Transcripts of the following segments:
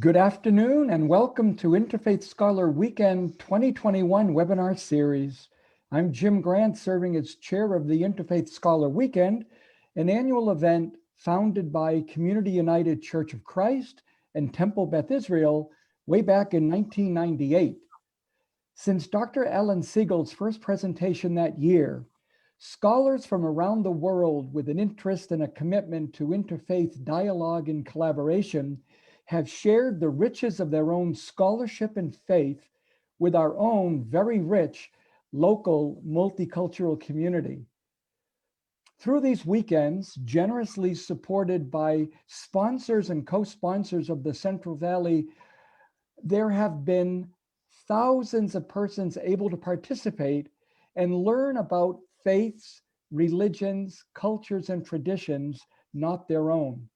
Good afternoon and welcome to Interfaith Scholar Weekend 2021 webinar series. I'm Jim Grant, serving as chair of the Interfaith Scholar Weekend, an annual event founded by Community United Church of Christ and Temple Beth Israel way back in 1998. Since Dr. Alan Siegel's first presentation that year, scholars from around the world with an interest and a commitment to interfaith dialogue and collaboration have shared the riches of their own scholarship and faith with our own very rich local multicultural community. Through these weekends, generously supported by sponsors and co-sponsors of the Central Valley, there have been thousands of persons able to participate and learn about faiths, religions, cultures, and traditions not their own.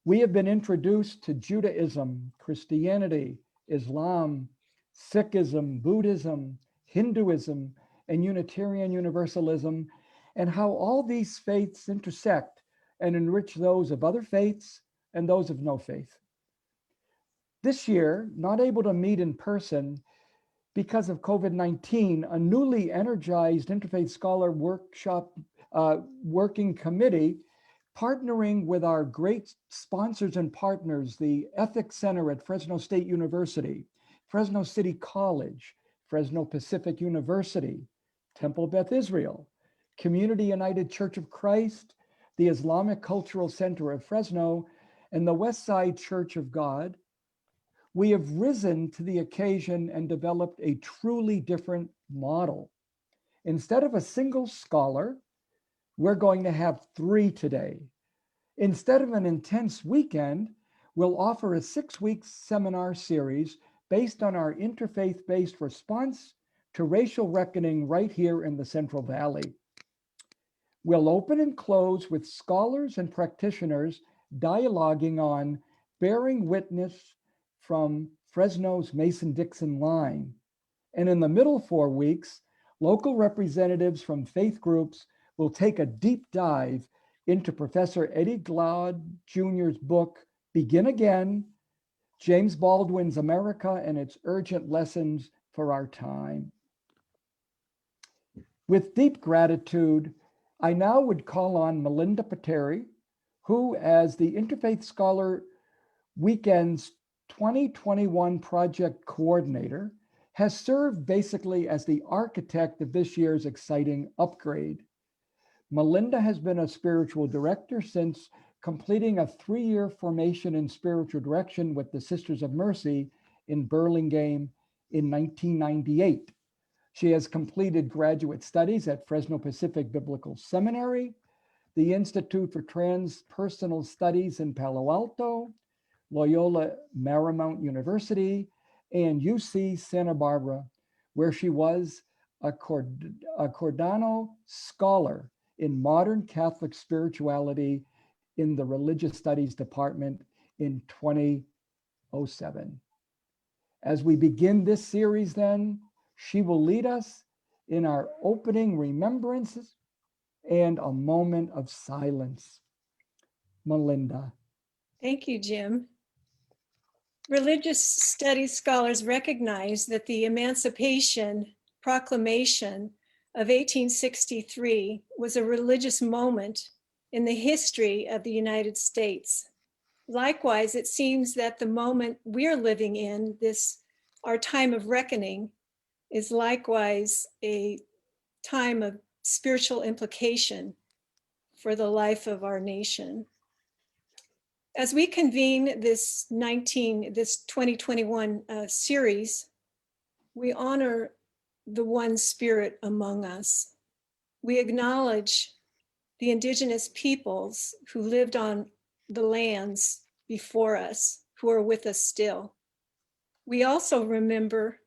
We have been introduced to Judaism, Christianity, Islam, Sikhism, Buddhism, Hinduism, and Unitarian Universalism, and how all these faiths intersect and enrich those of other faiths and those of no faith. This year, not able to meet in person because of COVID-19, a newly energized Interfaith Scholar Workshop Working Committee, partnering with our great sponsors and partners, the Ethics Center at Fresno State University, Fresno City College, Fresno Pacific University, Temple Beth Israel, Community United Church of Christ, the Islamic Cultural Center of Fresno, and the Westside Church of God. We have risen to the occasion and developed a truly different model. Instead of a single scholar, we're going to have 3 today. Instead of an intense weekend, we'll offer a 6-week seminar series based on our interfaith-based response to racial reckoning right here in the Central Valley. We'll open and close with scholars and practitioners dialoguing on bearing witness from Fresno's Mason-Dixon line. And in the middle 4 weeks, local representatives from faith groups will take a deep dive into Professor Eddie Glaude Jr.'s book, Begin Again, James Baldwin's America and Its Urgent Lessons for Our Time. With deep gratitude, I now would call on Melinda Pitarre, who, as the Interfaith Scholar Weekend's 2021 project coordinator, has served basically as the architect of this year's exciting upgrade. Melinda has been a spiritual director since completing a 3-year formation in spiritual direction with the Sisters of Mercy in Burlingame in 1998. She has completed graduate studies at Fresno Pacific Biblical Seminary, the Institute for Transpersonal Studies in Palo Alto, Loyola Marymount University, and UC Santa Barbara, where she was a Cordano Scholar in Modern Catholic Spirituality in the Religious Studies Department in 2007. As we begin this series then, she will lead us in our opening remembrances and a moment of silence. Melinda. Thank you, Jim. Religious studies scholars recognize that the Emancipation Proclamation of 1863 was a religious moment in the history of the United States. Likewise, it seems that the moment we're living in, our time of reckoning, is likewise a time of spiritual implication for the life of our nation. As we convene this 2021 series, we honor the one Spirit among us. We acknowledge the indigenous peoples who lived on the lands before us, who are with us still. We also remember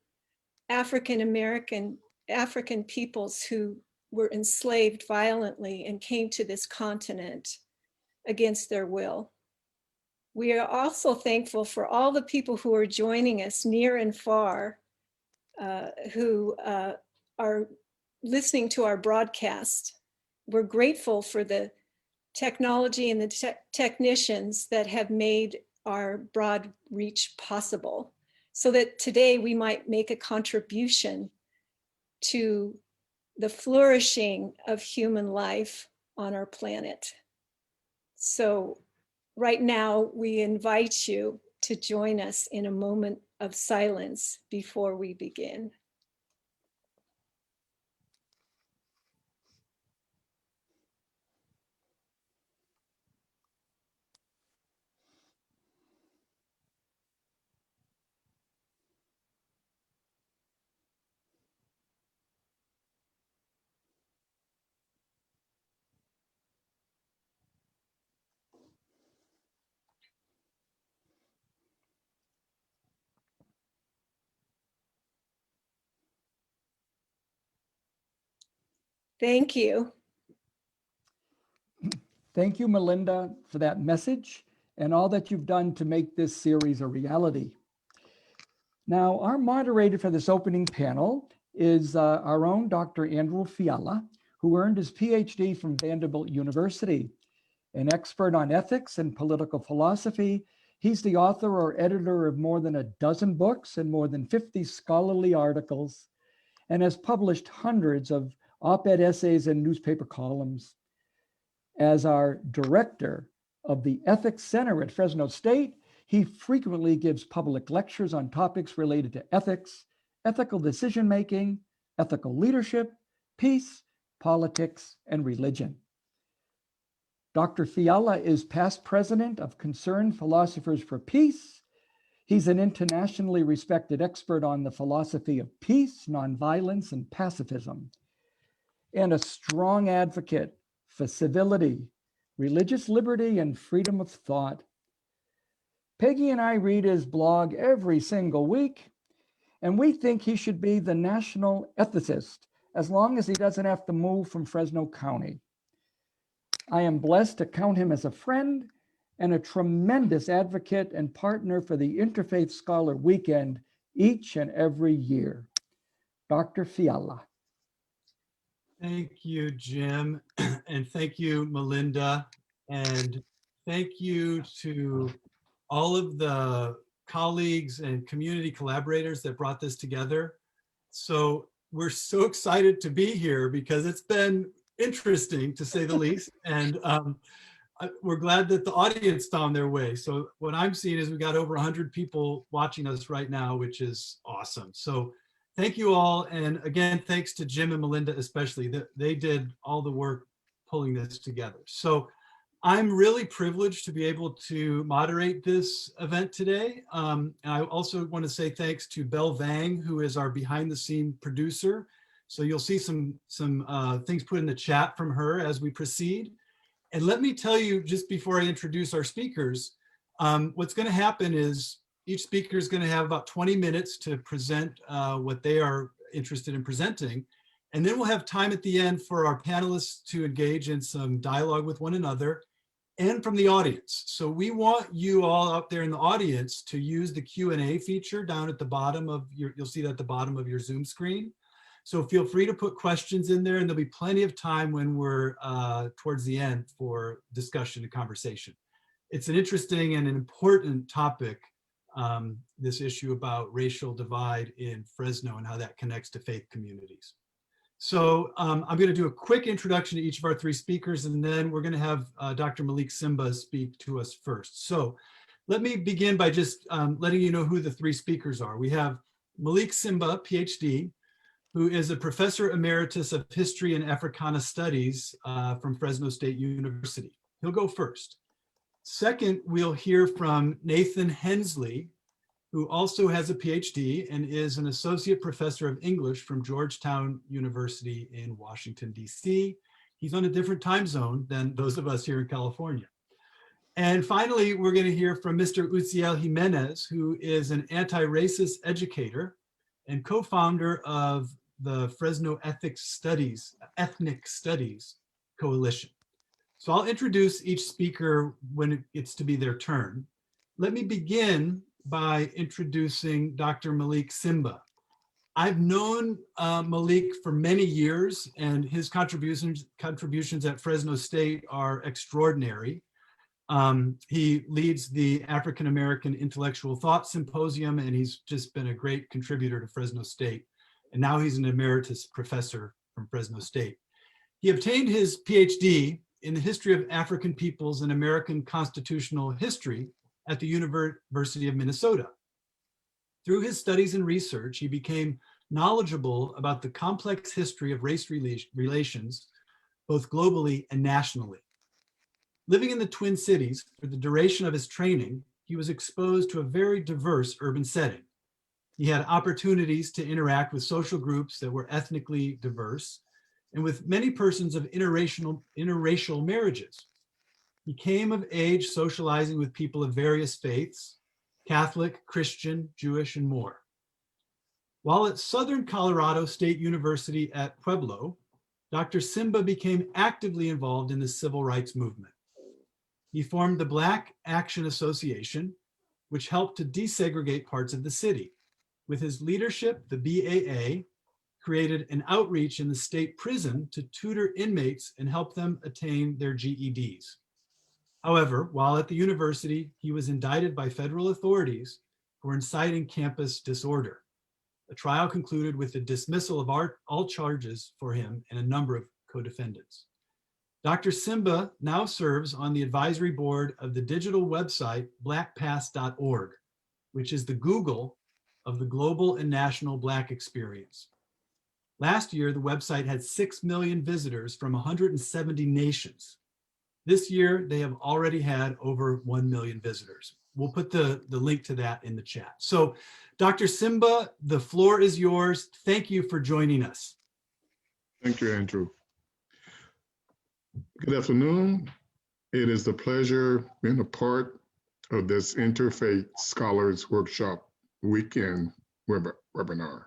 African peoples who were enslaved violently and came to this continent against their will. We are also thankful for all the people who are joining us near and far, who are listening to our broadcast. We're grateful for the technology and the technicians that have made our broad reach possible, so that today we might make a contribution to the flourishing of human life on our planet. So right now, we invite you to join us in a moment of silence before we begin. Thank you. Thank you, Melinda, for that message and all that you've done to make this series a reality. Now, our moderator for this opening panel is our own Dr. Andrew Fiala, who earned his PhD from Vanderbilt University. An expert on ethics and political philosophy, he's the author or editor of more than a dozen books and more than 50 scholarly articles, and has published hundreds of op-ed essays and newspaper columns. As our director of the Ethics Center at Fresno State, he frequently gives public lectures on topics related to ethics, ethical decision-making, ethical leadership, peace, politics, and religion. Dr. Fiala is past president of Concerned Philosophers for Peace. He's an internationally respected expert on the philosophy of peace, nonviolence, and pacifism, and a strong advocate for civility, religious liberty, and freedom of thought. Peggy and I read his blog every single week, and we think he should be the national ethicist as long as he doesn't have to move from Fresno County. I am blessed to count him as a friend and a tremendous advocate and partner for the Interfaith Scholar Weekend each and every year. Dr. Fiala. Thank you, Jim, and thank you, Melinda, and thank you to all of the colleagues and community collaborators that brought this together. So we're so excited to be here because it's been interesting, to say the least, and we're glad that the audience found their way. So what I'm seeing is we got over 100 people watching us right now, which is awesome. So thank you all. And again, thanks to Jim and Melinda especially. They did all the work pulling this together. So I'm really privileged to be able to moderate this event today. And I also want to say thanks to Belle Vang, who is our behind the scene producer. So you'll see some things put in the chat from her as we proceed. And let me tell you, just before I introduce our speakers, what's going to happen is each speaker is going to have about 20 minutes to present what they are interested in presenting. And then we'll have time at the end for our panelists to engage in some dialogue with one another and from the audience. So we want you all out there in the audience to use the Q&A feature down at the bottom of your, you'll see that at the bottom of your Zoom screen. So feel free to put questions in there, and there'll be plenty of time when we're towards the end for discussion and conversation. It's an interesting and an important topic, this issue about racial divide in Fresno and how that connects to faith communities. So I'm going to do a quick introduction to each of our three speakers, and then we're going to have Dr. Malik Simba speak to us first. So let me begin by just letting you know who the three speakers are. We have Malik Simba, PhD, who is a professor emeritus of history and Africana studies from Fresno State University. He'll go first. Second, we'll hear from Nathan Hensley, who also has a PhD and is an associate professor of English from Georgetown University in Washington, DC. He's on a different time zone than those of us here in California. And finally, we're going to hear from Mr. Uziel Jimenez, who is an anti-racist educator and co-founder of the Fresno Ethnic Studies Coalition. So I'll introduce each speaker when it's to be their turn. Let me begin by introducing Dr. Malik Simba. I've known Malik for many years, and his contributions at Fresno State are extraordinary. He leads the African American Intellectual Thought Symposium, and he's just been a great contributor to Fresno State. And now he's an emeritus professor from Fresno State. He obtained his PhD in the history of African peoples and American constitutional history at the University of Minnesota. Through his studies and research, he became knowledgeable about the complex history of race relations, both globally and nationally. Living in the Twin Cities for the duration of his training, he was exposed to a very diverse urban setting. He had opportunities to interact with social groups that were ethnically diverse and with many persons of interracial marriages. He came of age socializing with people of various faiths, Catholic, Christian, Jewish, and more. While at Southern Colorado State University at Pueblo, Dr. Simba became actively involved in the civil rights movement. He formed the Black Action Association, which helped to desegregate parts of the city. With his leadership, the BAA created an outreach in the state prison to tutor inmates and help them attain their GEDs. However, while at the university, he was indicted by federal authorities for inciting campus disorder. The trial concluded with the dismissal of all charges for him and a number of co-defendants. Dr. Simba now serves on the advisory board of the digital website blackpass.org, which is the Google of the global and national Black experience. Last year, the website had 6 million visitors from 170 nations. This year, they have already had over 1 million visitors. We'll put the link to that in the chat. So, Dr. Simba, the floor is yours. Thank you for joining us. Thank you, Andrew. Good afternoon. It is a pleasure being a part of this Interfaith Scholars Workshop Weekend webinar.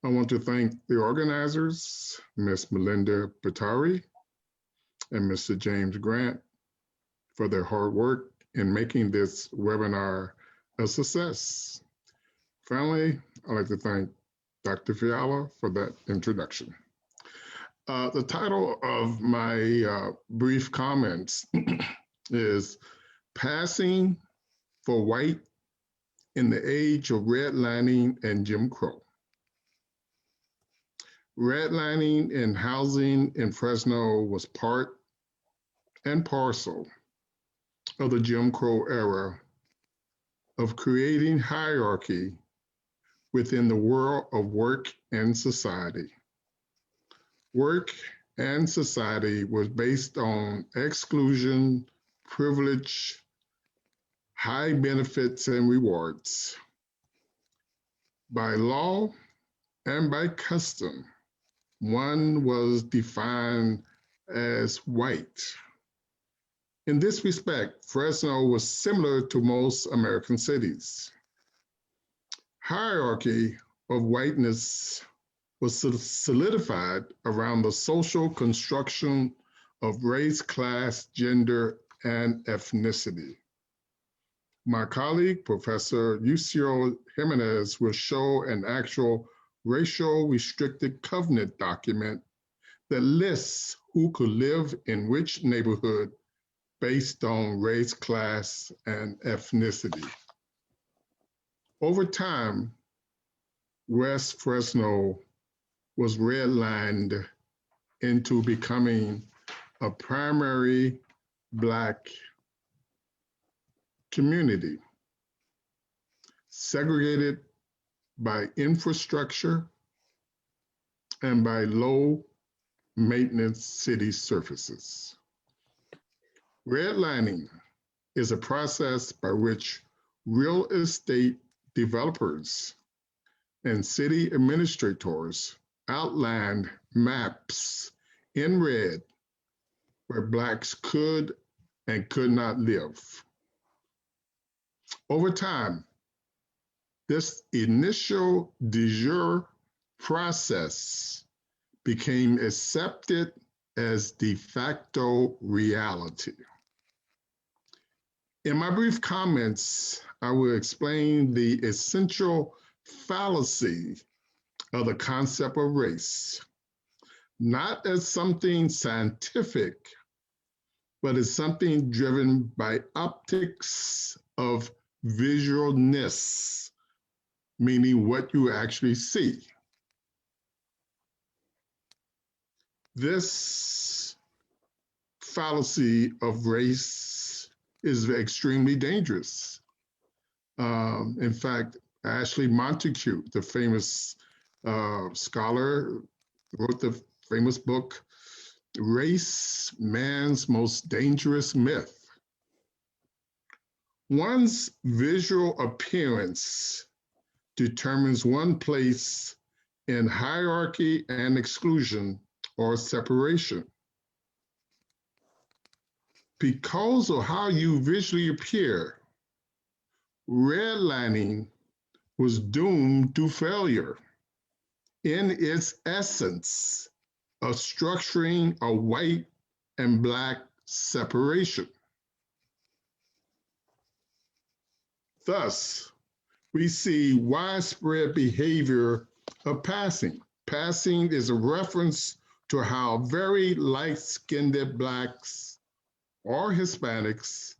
I want to thank the organizers, Ms. Melinda Pitarre and Mr. James Grant, for their hard work in making this webinar a success. Finally, I'd like to thank Dr. Fiala for that introduction. The title of my brief comments is Passing for White in the Age of Redlining and Jim Crow. Redlining in housing in Fresno was part and parcel of the Jim Crow era of creating hierarchy within the world of work and society. Work and society was based on exclusion, privilege, high benefits and rewards. By law and by custom, one was defined as white. In this respect, Fresno was similar to most American cities. Hierarchy of whiteness was solidified around the social construction of race, class, gender, and ethnicity. My colleague, Professor Uziel Jimenez, will show an actual racial restricted covenant document that lists who could live in which neighborhood based on race, class, and ethnicity. Over time, West Fresno was redlined into becoming a primary Black community, segregated by infrastructure and by low maintenance city surfaces. Redlining is a process by which real estate developers and city administrators outlined maps in red where Blacks could and could not live. Over time, this initial de jure process became accepted as de facto reality. In my brief comments, I will explain the essential fallacy of the concept of race, not as something scientific, but it's something driven by optics of visualness, meaning what you actually see. This fallacy of race is extremely dangerous. In fact, Ashley Montague, the famous scholar, wrote the famous book, Race, Man's Most Dangerous Myth. One's visual appearance determines one place in hierarchy and exclusion or separation. Because of how you visually appear, redlining was doomed to failure in its essence of structuring a white and Black separation. Thus, we see widespread behavior of passing. Passing is a reference to how very light-skinned Blacks or Hispanics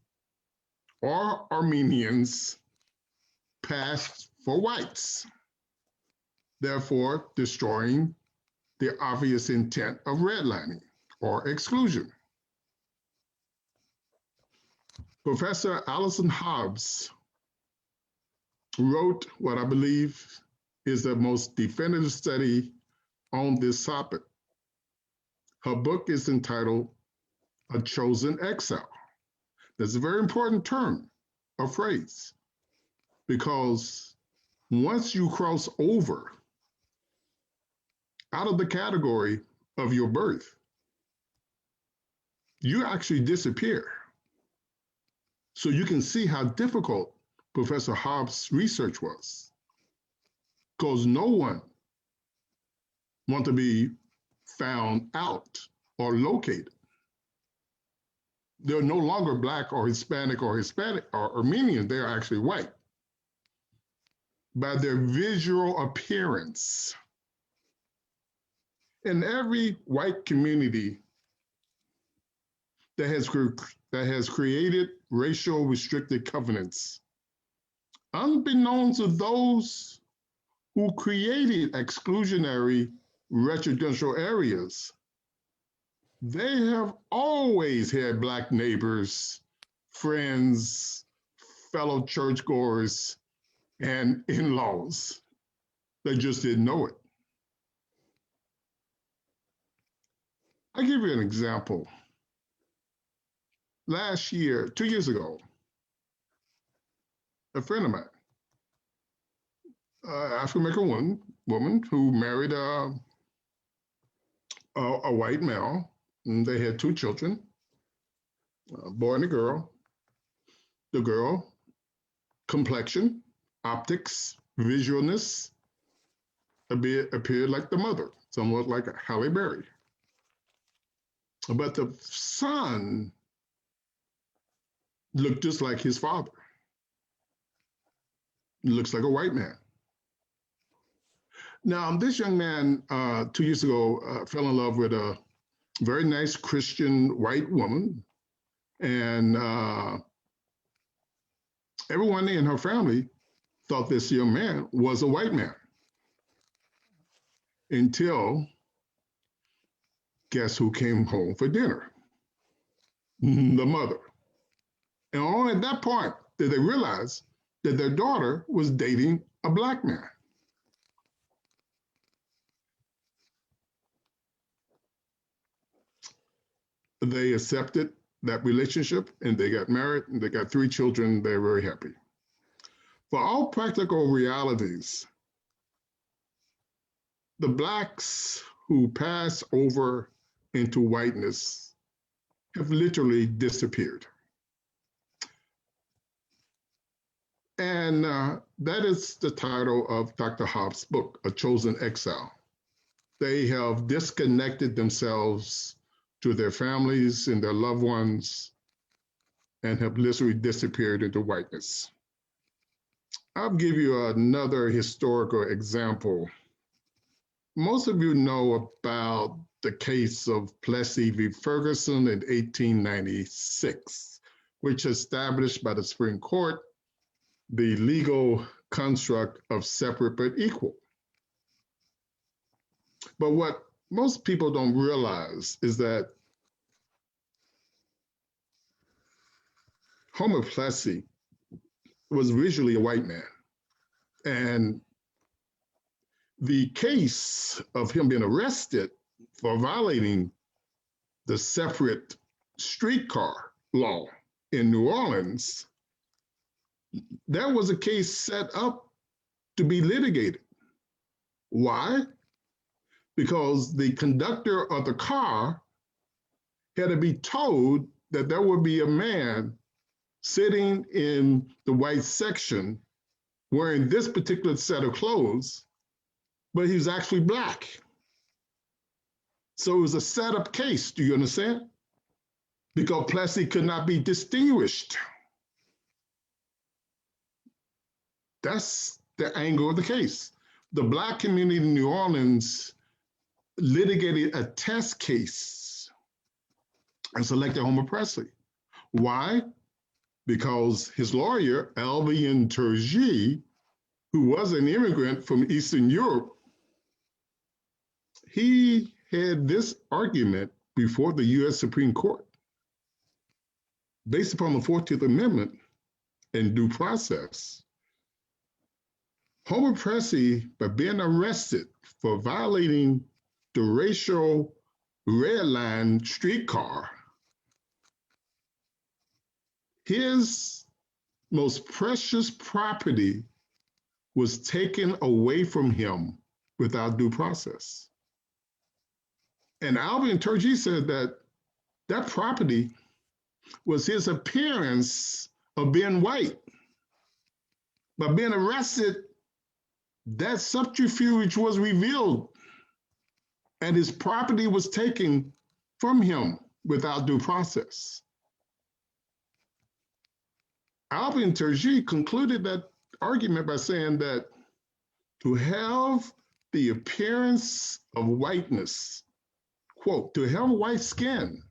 or Armenians pass for whites, therefore destroying the obvious intent of redlining or exclusion. Professor Alison Hobbs wrote what I believe is the most definitive study on this topic. Her book is entitled A Chosen Exile. That's a very important term, a phrase, because once you cross over out of the category of your birth, you actually disappear. So you can see how difficult Professor Hobbs' research was, because no one wants to be found out or located. They're no longer Black or Hispanic or Armenian, they're actually white. By their visual appearance. In every white community that has created racial restricted covenants, unbeknownst to those who created exclusionary residential areas, they have always had Black neighbors, friends, fellow churchgoers, and in-laws. They just didn't know it. I'll give you an example. Last year, 2 years ago, a friend of mine, African-American woman who married a white male, and they had 2 children, a boy and a girl. The girl, complexion, optics, visualness, appeared like the mother, somewhat like Halle Berry. But the son looked just like his father. Looks like a white man. Now, this young man 2 years ago fell in love with a very nice Christian white woman, and everyone in her family thought this young man was a white man, until guess who came home for dinner? The mother. And only at that point did they realize that their daughter was dating a Black man. They accepted that relationship and they got married and they got 3 children. They're very happy. For all practical realities, the Blacks who pass over into whiteness have literally disappeared. And that is the title of Dr. Hobbs' book, A Chosen Exile. They have disconnected themselves to their families and their loved ones and have literally disappeared into whiteness. I'll give you another historical example. Most of you know about the case of Plessy v. Ferguson in 1896, which established by the Supreme Court the legal construct of separate but equal. But what most people don't realize is that Homer Plessy was originally a white man. And the case of him being arrested for violating the separate streetcar law in New Orleans, that was a case set up to be litigated. Why? Because the conductor of the car had to be told that there would be a man sitting in the white section wearing this particular set of clothes, but he was actually black. So it was a setup case, do you understand? Because Plessy could not be distinguished. That's the angle of the case. The Black community in New Orleans litigated a test case and selected Homer Plessy. Why? Because his lawyer, Albion Turgis, who was an immigrant from Eastern Europe, he had this argument before the US Supreme Court. Based upon the 14th Amendment and due process, Homer Plessy, by being arrested for violating the racial red line streetcar, his most precious property was taken away from him without due process. And Albion Turgis said that that property was his appearance of being white. By being arrested, that subterfuge was revealed, and his property was taken from him without due process. Albion Turgis concluded that argument by saying that to have the appearance of whiteness, quote, to have white skin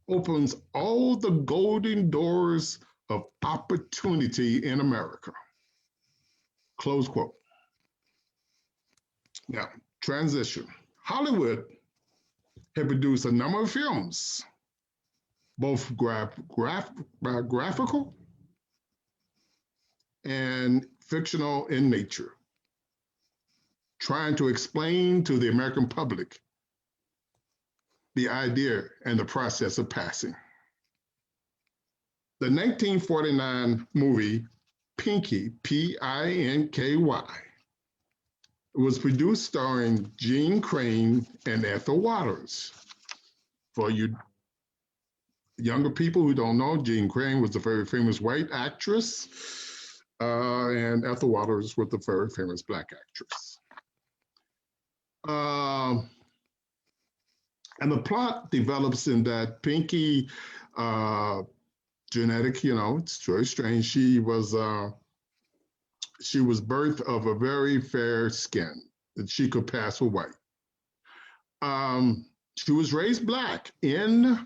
opens all the golden doors of opportunity in America, close quote. Now, transition. Hollywood had produced a number of films, both graphical and fictional in nature, trying to explain to the American public the idea and the process of passing. The 1949 movie Pinky, P-I-N-K-Y, was produced starring Jean Crane and Ethel Waters. For you younger people who don't know, Jean Crane was a very famous white actress, and Ethel Waters was a very famous black actress. And the plot develops in that Pinky, genetic, you know, it's very strange. She was birthed of a very fair skin that she could pass for white. She was raised black in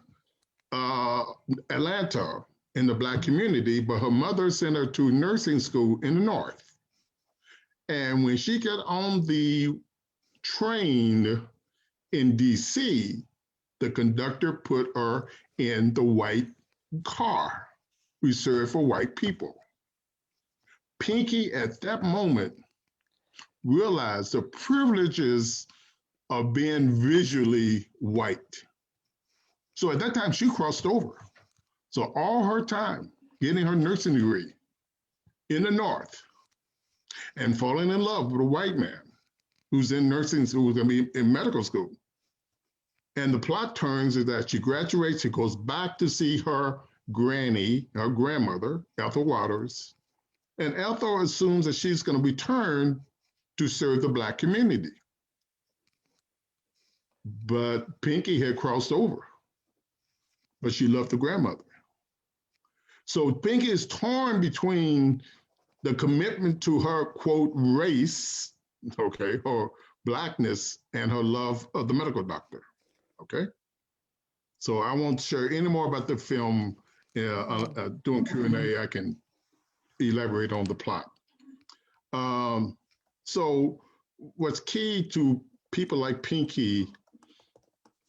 Atlanta in the black community, but her mother sent her to nursing school in the North. And when she got on the train in DC, the conductor put her in the white car reserved for white people. Pinky at that moment realized the privileges of being visually white. So at that time, she crossed over. So all her time getting her nursing degree in the North and falling in love with a white man who's in nursing school, who's gonna be in medical school. And the plot turns is that she graduates, she goes back to see her granny, her grandmother, Ethel Waters, and Ethel assumes that she's gonna return to serve the black community. But Pinky had crossed over, but she loved the grandmother. So Pinky is torn between the commitment to her, quote, race, okay, or Blackness and her love of the medical doctor. Okay. So I won't share any more about the film. Doing Q&A, I can elaborate on the plot. So what's key to people like Pinky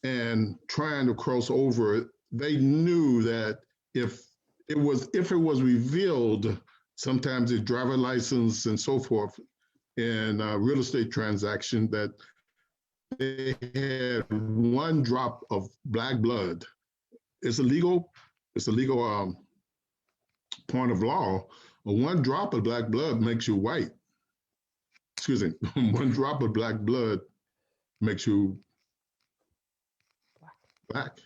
and trying to cross over, they knew that if it was revealed, sometimes a driver license and so forth in a real estate transaction, that they had one drop of black blood. It's a legal point of law. One drop of black blood makes you white. Excuse me, one drop of black blood makes you black.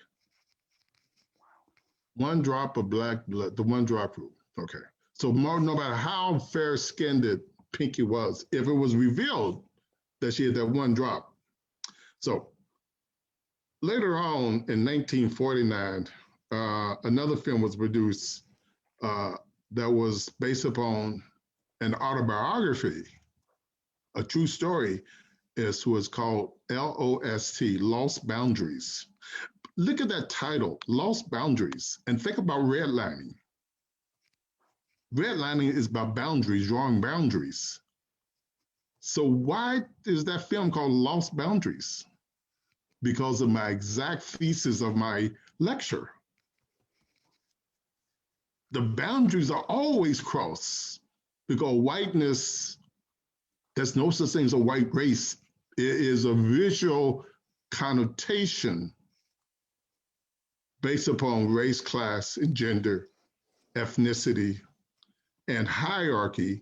One drop of black blood, the one drop rule. Okay. So no matter how fair-skinned Pinky was, if it was revealed that she had that one drop. So later on in 1949, another film was produced that was based upon an autobiography, a true story. It was called LOST, Lost Boundaries. Look at that title, Lost Boundaries, and think about redlining. Redlining is about boundaries, drawing boundaries. So why is that film called Lost Boundaries? Because of my exact thesis of my lecture. The boundaries are always crossed because whiteness, there's no such thing as a white race. It is a visual connotation based upon race, class, and gender, ethnicity, and hierarchy,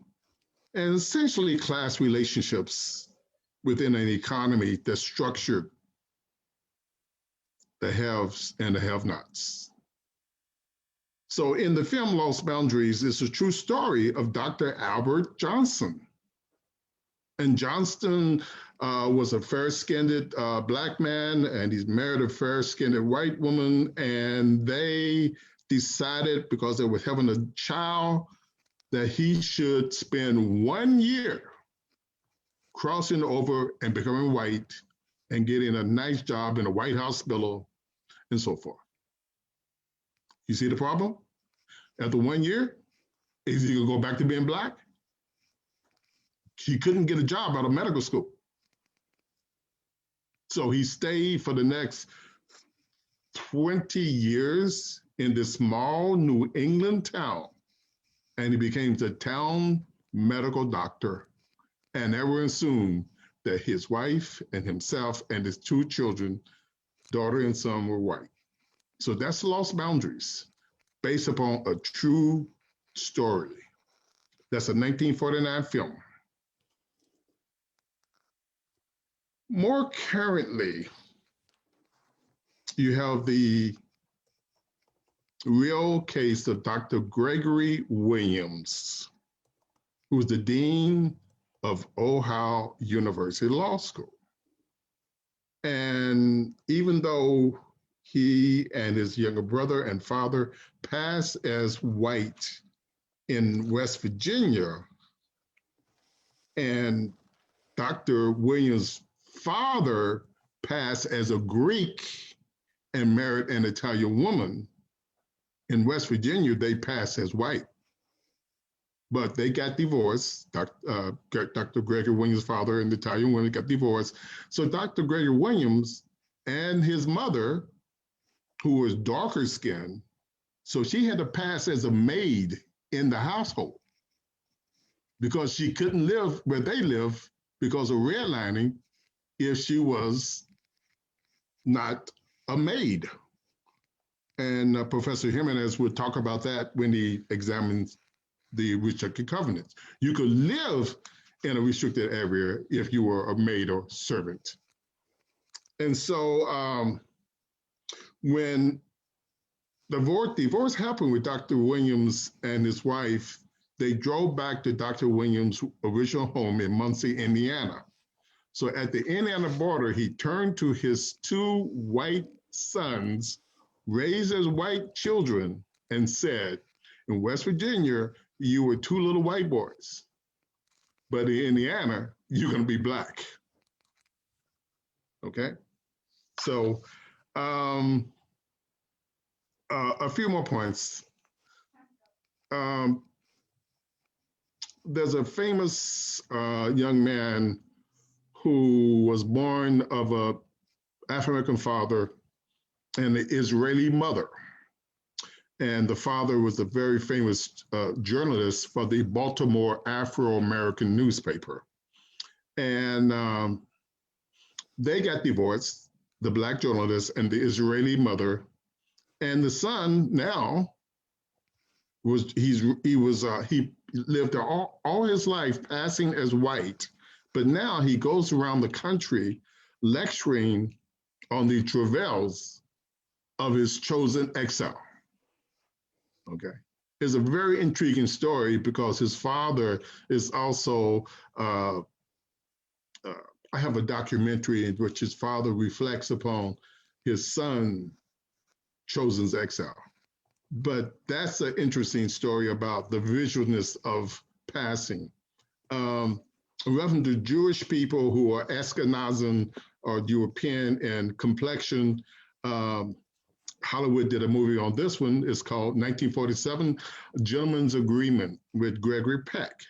and essentially class relationships within an economy that's structured the haves and the have-nots. So in the film Lost Boundaries, it's a true story of Dr. Albert Johnson. And Johnston was a fair-skinned black man, and he's married a fair-skinned white woman, and they decided, because they were having a child, that he should spend 1 year crossing over and becoming white and getting a nice job in a white hospital and so forth. You see the problem? After 1 year, is he gonna go back to being black? He couldn't get a job out of medical school. So he stayed for the next 20 years in this small New England town, and he became the town medical doctor. And everyone assumed that his wife and himself and his 2 children, daughter and son, were white. So that's Lost Boundaries, based upon a true story. That's a 1949 film. More currently, you have the real case of Dr. Gregory Williams, who was the dean of Ohio University Law School. And even though he and his younger brother and father passed as white in West Virginia, and Dr. Williams' father passed as a Greek and married an Italian woman, in West Virginia, they passed as white. But they got divorced. Dr. Gregory Williams' father and the Italian woman got divorced. So Dr. Gregory Williams and his mother, who was darker skinned, so she had to pass as a maid in the household because she couldn't live where they live because of redlining if she was not a maid. And Professor Jimenez would talk about that when he examines the restricted covenants. You could live in a restricted area if you were a maid or servant. And so when the divorce happened with Dr. Williams and his wife, they drove back to Dr. Williams' original home in Muncie, Indiana. So at the Indiana border, he turned to his 2 white sons, raised as white children, and said, in West Virginia, you were 2 little white boys, but in Indiana, you're gonna be black. Okay, so a few more points. There's a famous young man who was born of a African-American father and an Israeli mother. And the father was a very famous journalist for the Baltimore Afro-American newspaper. And they got divorced, the Black journalist and the Israeli mother. And the son now he lived all his life passing as white, but now he goes around the country lecturing on the travails of his chosen exile. Okay, it's a very intriguing story because his father is also. I have a documentary in which his father reflects upon his son chosen's exile. But that's an interesting story about the visualness of passing. Referring to Jewish people who are Ashkenazim or European in complexion, Hollywood did a movie on this one. It's called 1947, Gentleman's Agreement with Gregory Peck.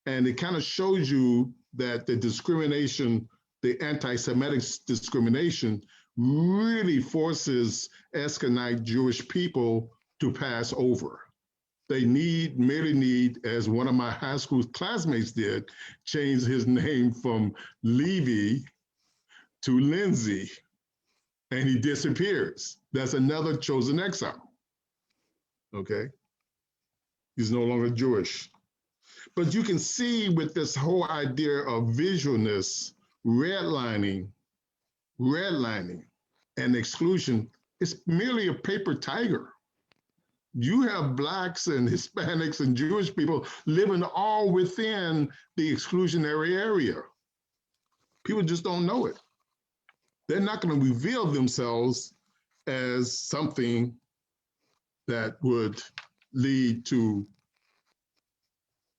And it kind of shows you that the discrimination, the anti-Semitic discrimination, really forces Ashkenaz Jewish people to pass over. They merely need, as one of my high school classmates did, change his name from Levy to Lindsay, and he disappears. That's another chosen exile. Okay? He's no longer Jewish. But you can see with this whole idea of visualness, redlining, and exclusion, it's merely a paper tiger. You have Blacks and Hispanics and Jewish people living all within the exclusionary area. People just don't know it. They're not going to reveal themselves as something that would lead to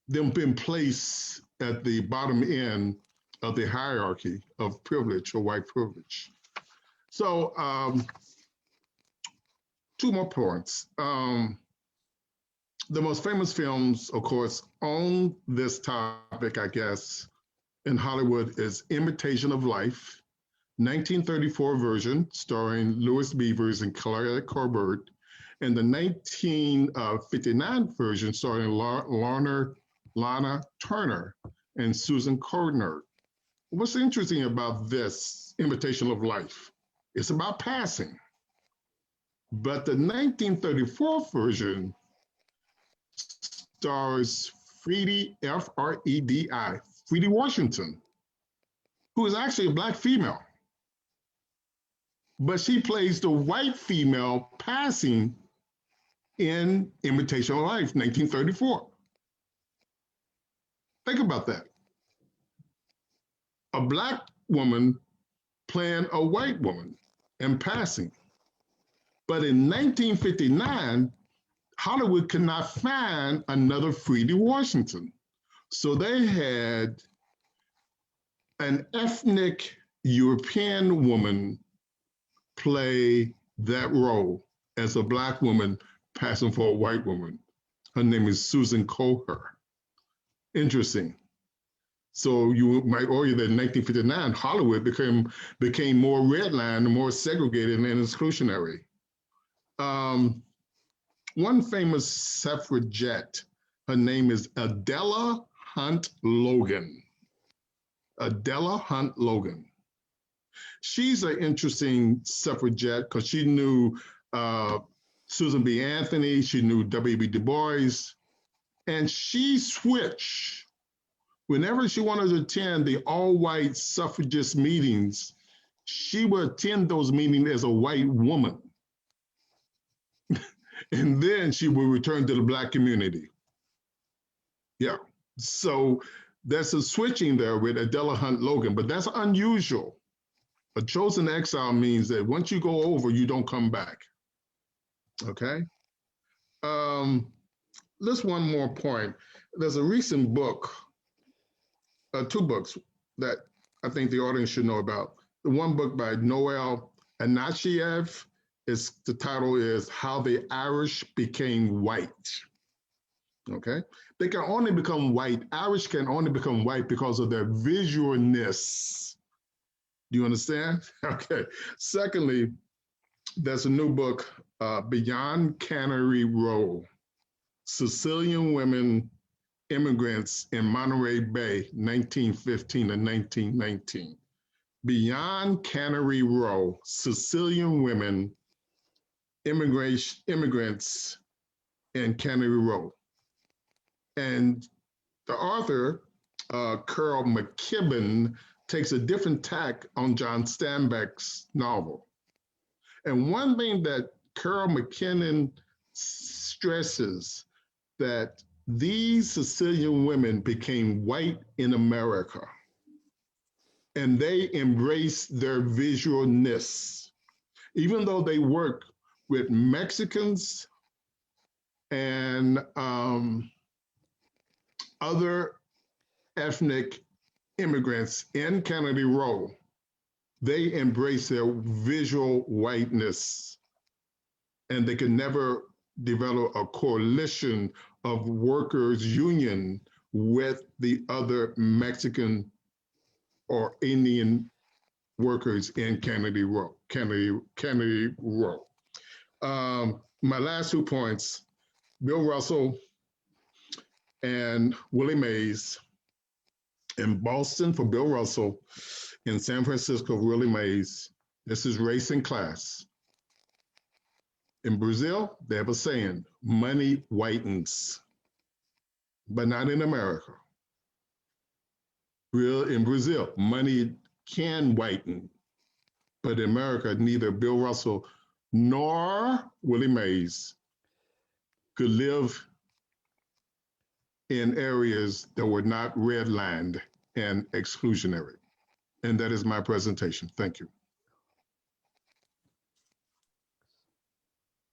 them being placed at the bottom end of the hierarchy of privilege or white privilege. So two more points. The most famous films, of course, on this topic, I guess, in Hollywood is Imitation of Life, 1934 version starring Louis Beavers and Claire Corbett, and the 1959 version starring Lana Turner and Susan Cordner. What's interesting about this Imitation of Life? It's about passing. But the 1934 version stars Freddie, F-R-E-D-I, Freddie Washington, who is actually a Black female. But she plays the white female passing in Imitation of Life, 1934. Think about that. A Black woman playing a white woman and passing. But in 1959, Hollywood could not find another Freddie Washington. So they had an ethnic European woman play that role as a Black woman passing for a white woman. Her name is Susan Coher. Interesting. So you might argue that in 1959, Hollywood became more redlined, more segregated and exclusionary. One famous suffragette, her name is Adela Hunt Logan. Adela Hunt Logan. She's an interesting suffragette because she knew Susan B. Anthony, she knew W.B. Du Bois, and she switched. Whenever she wanted to attend the all-white suffragist meetings, she would attend those meetings as a white woman. And then she would return to the Black community. Yeah, so there's a switching there with Adela Hunt Logan, but that's unusual. A chosen exile means that once you go over, you don't come back. Okay? Just one more point. There's a recent book, two books that I think the audience should know about. the one book by Noel Anachiev. The title is How the Irish Became White. Okay, they can only become white. Irish can only become white because of their visualness. Do you understand? Okay. Secondly, there's a new book, Beyond Cannery Row, Sicilian Women Immigrants in Monterey Bay, 1915 to 1919. Beyond Cannery Row, Sicilian Women Immigrants in Cannery Row. And the author, Carl McKibben, takes a different tack on John Steinbeck's novel. And one thing that Carl McKinnon stresses, that these Sicilian women became white in America, and they embraced their visualness. Even though they work with Mexicans and other ethnic immigrants in Kennedy Row, they embrace their visual whiteness, and they can never develop a coalition of workers' union with the other Mexican or Indian workers in Kennedy Row. My last 2 points, Bill Russell and Willie Mays. In Boston for Bill Russell, in San Francisco, Willie Mays. This is race and class. In Brazil, they have a saying, money whitens, but not in America. In Brazil, money can whiten, but in America, neither Bill Russell nor Willie Mays could live in areas that were not redlined and exclusionary. And that is my presentation. Thank you.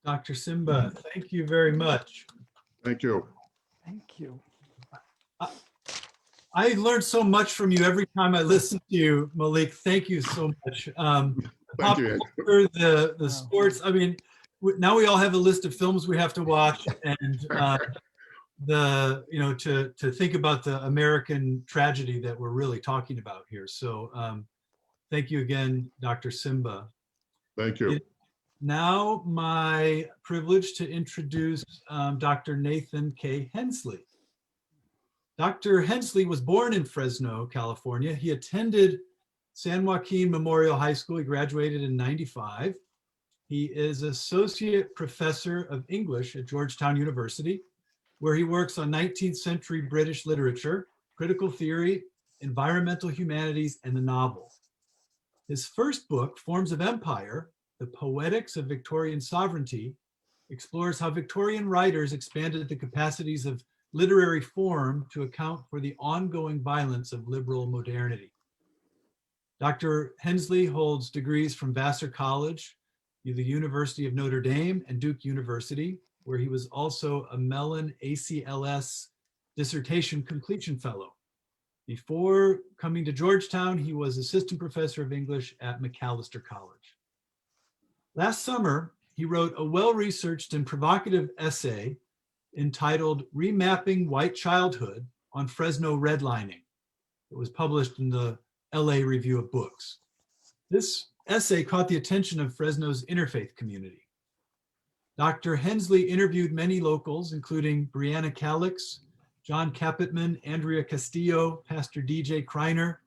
Dr. Simba, thank you very much. Thank you. Thank you. I learned so much from you every time I listen to you, Malik. Thank you so much. Thank you. The sports. I mean, now we all have a list of films we have to watch, and to think about the American tragedy that we're really talking about here. So thank you again, Dr. Simba. Thank you. It's now my privilege to introduce Dr. Nathan K. Hensley. Dr. Hensley was born in Fresno, California. He attended San Joaquin Memorial High School. He graduated in '95. He is Associate Professor of English at Georgetown University, where he works on 19th century British literature, critical theory, environmental humanities, and the novel. His first book, Forms of Empire, The Poetics of Victorian Sovereignty, explores how Victorian writers expanded the capacities of literary form to account for the ongoing violence of liberal modernity. Dr. Hensley holds degrees from Vassar College, the University of Notre Dame, and Duke University, where he was also a Mellon ACLS Dissertation Completion Fellow. Before coming to Georgetown, he was Assistant Professor of English at Macalester College. Last summer, he wrote a well-researched and provocative essay entitled Remapping White Childhood on Fresno Redlining. It was published in the LA Review of Books. This essay caught the attention of Fresno's interfaith community. Dr. Hensley interviewed many locals, including Brianna Calix, John Capitman, Andrea Castillo, Pastor DJ Kreiner,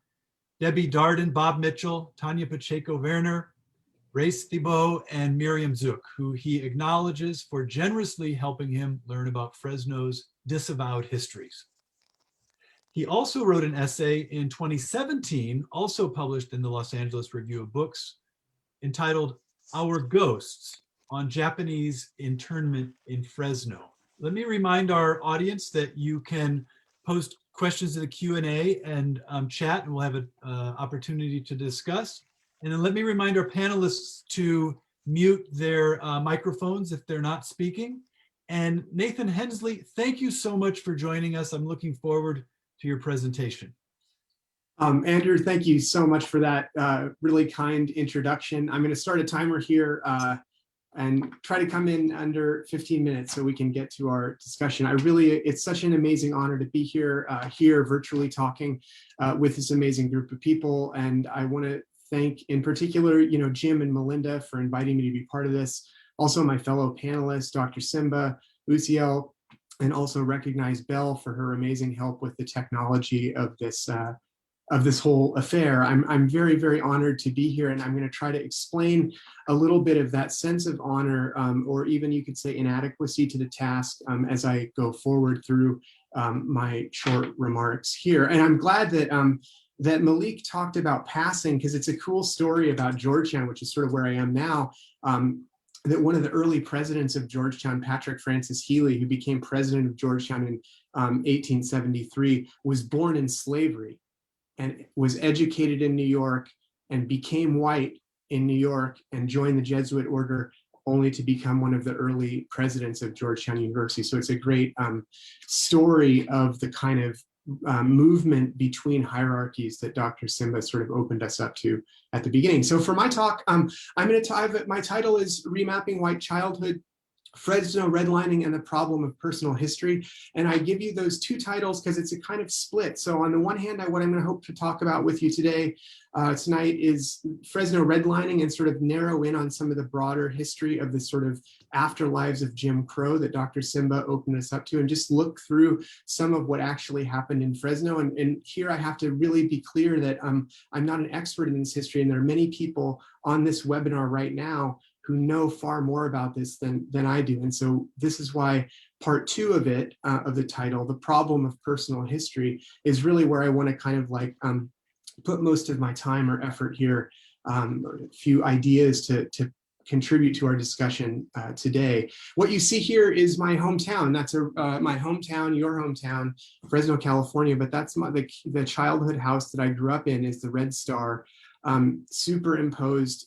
Debbie Darden, Bob Mitchell, Tanya Pacheco-Werner, Grace Thibault, and Miriam Zook, who he acknowledges for generously helping him learn about Fresno's disavowed histories. He also wrote an essay in 2017, also published in the Los Angeles Review of Books, entitled Our Ghosts, on Japanese internment in Fresno. Let me remind our audience that you can post questions in the Q&A and chat, and we'll have an opportunity to discuss. And then let me remind our panelists to mute their microphones if they're not speaking. And Nathan Hensley, thank you so much for joining us. I'm looking forward to your presentation. Andrew, thank you so much for that really kind introduction. I'm going to start a timer here and try to come in under 15 minutes so we can get to our discussion. It's such an amazing honor to be here, virtually talking with this amazing group of people. And I want to thank in particular, Jim and Melinda for inviting me to be part of this. Also my fellow panelists, Dr. Simba, Uziel, and also recognize Belle for her amazing help with the technology of this whole affair. I'm very, very honored to be here, and I'm going to try to explain a little bit of that sense of honor, or even you could say inadequacy to the task as I go forward through my short remarks here. And I'm glad that that Malik talked about passing, because it's a cool story about Georgetown, which is sort of where I am now. That one of the early presidents of Georgetown, Patrick Francis Healy, who became president of Georgetown in 1873, was born in slavery and was educated in New York and became white in New York and joined the Jesuit order, only to become one of the early presidents of Georgetown University. So it's a great story of the kind of movement between hierarchies that Dr. Simba sort of opened us up to at the beginning. So for my talk, my title is Remapping White Childhood, Fresno Redlining and the Problem of Personal History. And I give you those two titles because it's a kind of split. So on the one hand, what I'm going to hope to talk about with you today, tonight, is Fresno redlining and sort of narrow in on some of the broader history of the sort of afterlives of Jim Crow that Dr. Simba opened us up to, and just look through some of what actually happened in Fresno. And here I have to really be clear that I'm not an expert in this history, and there are many people on this webinar right now who know far more about this than I do. And so this is why part two of it, of the title, The Problem of Personal History, is really where I want to kind of like put most of my time or effort here, a few ideas to contribute to our discussion today. What you see here is my hometown. That's my hometown, your hometown, Fresno, California, but that's the childhood house that I grew up in, is the Red Star, superimposed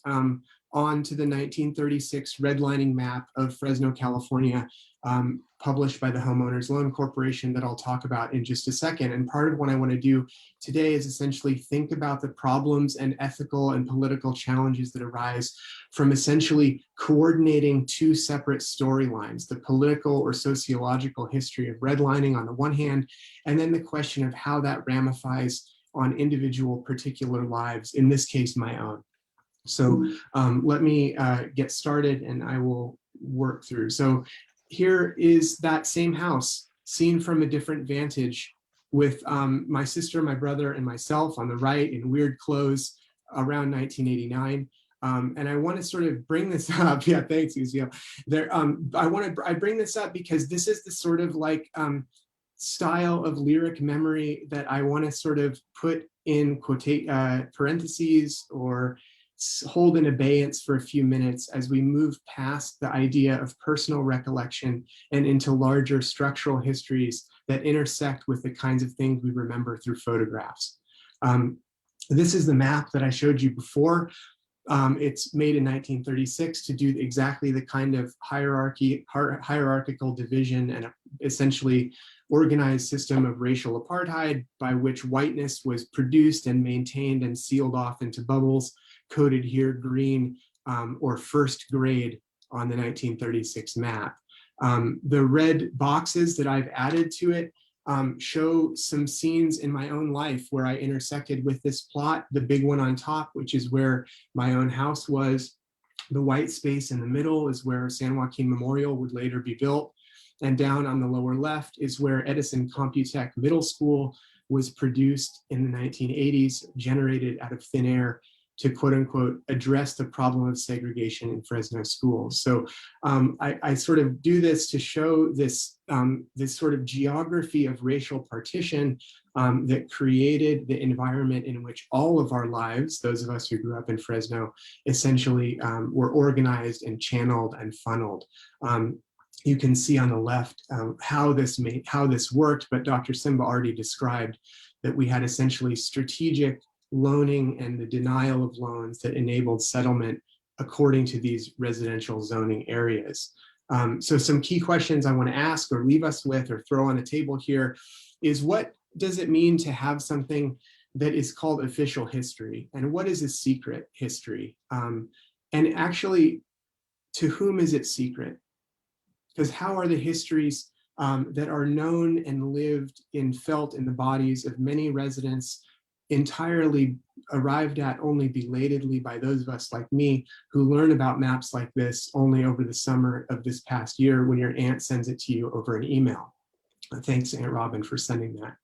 onto the 1936 redlining map of Fresno, California, published by the Homeowners Loan Corporation, that I'll talk about in just a second. And part of what I want to do today is essentially think about the problems and ethical and political challenges that arise from essentially coordinating two separate storylines: the political or sociological history of redlining on the one hand, and then the question of how that ramifies on individual particular lives, in this case, my own. So let me get started and I will work through. So here is that same house seen from a different vantage, with my sister, my brother, and myself on the right in weird clothes around 1989. And I want to sort of bring this up. Yeah, thanks, Uziel. I bring this up because this is the sort of like style of lyric memory that I want to sort of put in parentheses or hold in abeyance for a few minutes as we move past the idea of personal recollection and into larger structural histories that intersect with the kinds of things we remember through photographs. This is the map that I showed you before. It's made in 1936 to do exactly the kind of hierarchical division and essentially organized system of racial apartheid by which whiteness was produced and maintained and sealed off into bubbles, coded here green or first grade on the 1936 map. The red boxes that I've added to it show some scenes in my own life where I intersected with this plot. The big one on top, which is where my own house was. The white space in the middle is where San Joaquin Memorial would later be built. And down on the lower left is where Edison Computech Middle School was produced in the 1980s, generated out of thin air to quote unquote address the problem of segregation in Fresno schools. So I sort of do this to show this, this sort of geography of racial partition that created the environment in which all of our lives, those of us who grew up in Fresno, essentially were organized and channeled and funneled. You can see on the left how this worked, but Dr. Simba already described that we had essentially strategic loaning and the denial of loans that enabled settlement according to these residential zoning areas. So some key questions I want to ask or leave us with or throw on the table here is, what does it mean to have something that is called official history. And what is a secret history? And actually, to whom is it secret? Because how are the histories that are known and lived and felt in the bodies of many residents entirely arrived at only belatedly by those of us like me who learn about maps like this only over the summer of this past year when your aunt sends it to you over an email? Thanks, Aunt Robin, for sending that.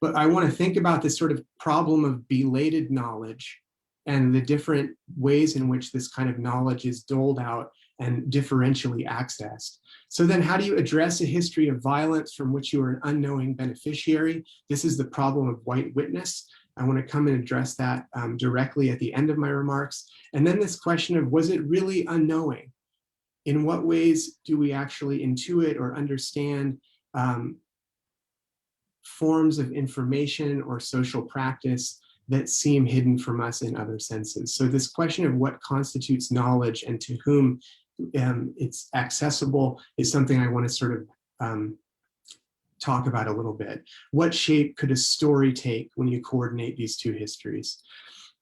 But I want to think about this sort of problem of belated knowledge and the different ways in which this kind of knowledge is doled out and differentially accessed. So then how do you address a history of violence from which you are an unknowing beneficiary? This is the problem of white witness. I want to come and address that directly at the end of my remarks. And then this question of, was it really unknowing? In what ways do we actually intuit or understand forms of information or social practice that seem hidden from us in other senses? So this question of what constitutes knowledge and to whom it's accessible is something I want to sort of talk about a little bit. What shape could a story take when you coordinate these two histories?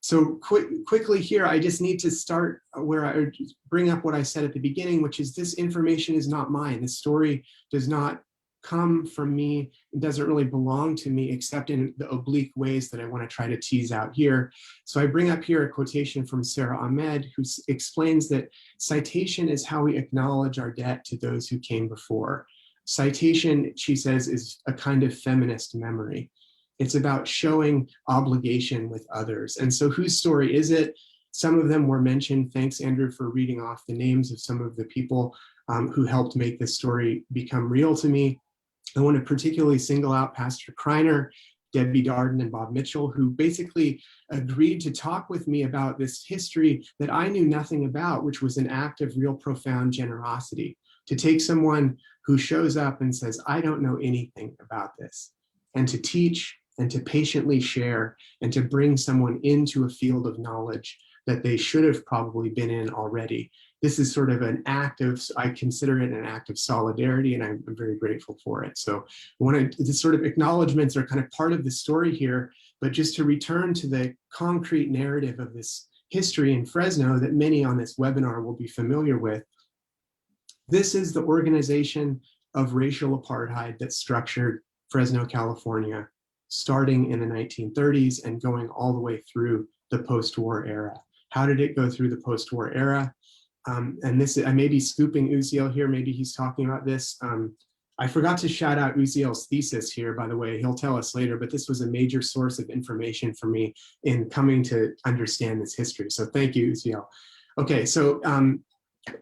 So quickly here, I just need to start where I bring up what I said at the beginning, which is this information is not mine. The story does not come from me. It doesn't really belong to me, except in the oblique ways that I want to try to tease out here. So I bring up here a quotation from Sarah Ahmed, who explains that citation is how we acknowledge our debt to those who came before. Citation, she says, is a kind of feminist memory. It's about showing obligation with others. And so whose story is it? Some of them were mentioned. Thanks, Andrew, for reading off the names of some of the people who helped make this story become real to me. I want to particularly single out Pastor Kreiner, Debbie Darden, and Bob Mitchell, who basically agreed to talk with me about this history that I knew nothing about, which was an act of real profound generosity. To take someone who shows up and says, I don't know anything about this, and to teach and to patiently share and to bring someone into a field of knowledge that they should have probably been in already. This is sort of an act of, I consider it an act of solidarity, and I'm very grateful for it. So this sort of acknowledgements are kind of part of the story here, but just to return to the concrete narrative of this history in Fresno that many on this webinar will be familiar with. This is the organization of racial apartheid that structured Fresno, California, starting in the 1930s and going all the way through the post-war era. How did it go through the post-war era? And this, I may be scooping Uziel here, maybe he's talking about this. I forgot to shout out Uziel's thesis here, by the way, he'll tell us later, but this was a major source of information for me in coming to understand this history. So thank you, Uziel. Okay, so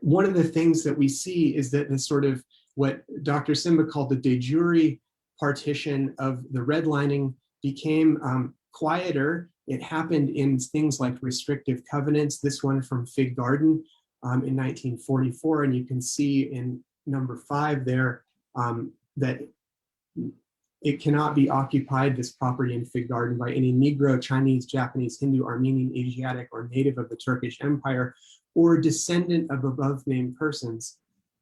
one of the things that we see is that this sort of what Dr. Simba called the de jure partition of the redlining became quieter. It happened in things like restrictive covenants, this one from Fig Garden in 1944, and you can see in number 5 there that it cannot be occupied, this property in Fig Garden, by any Negro, Chinese, Japanese, Hindu, Armenian, Asiatic, or native of the Turkish Empire, or descendant of above named persons,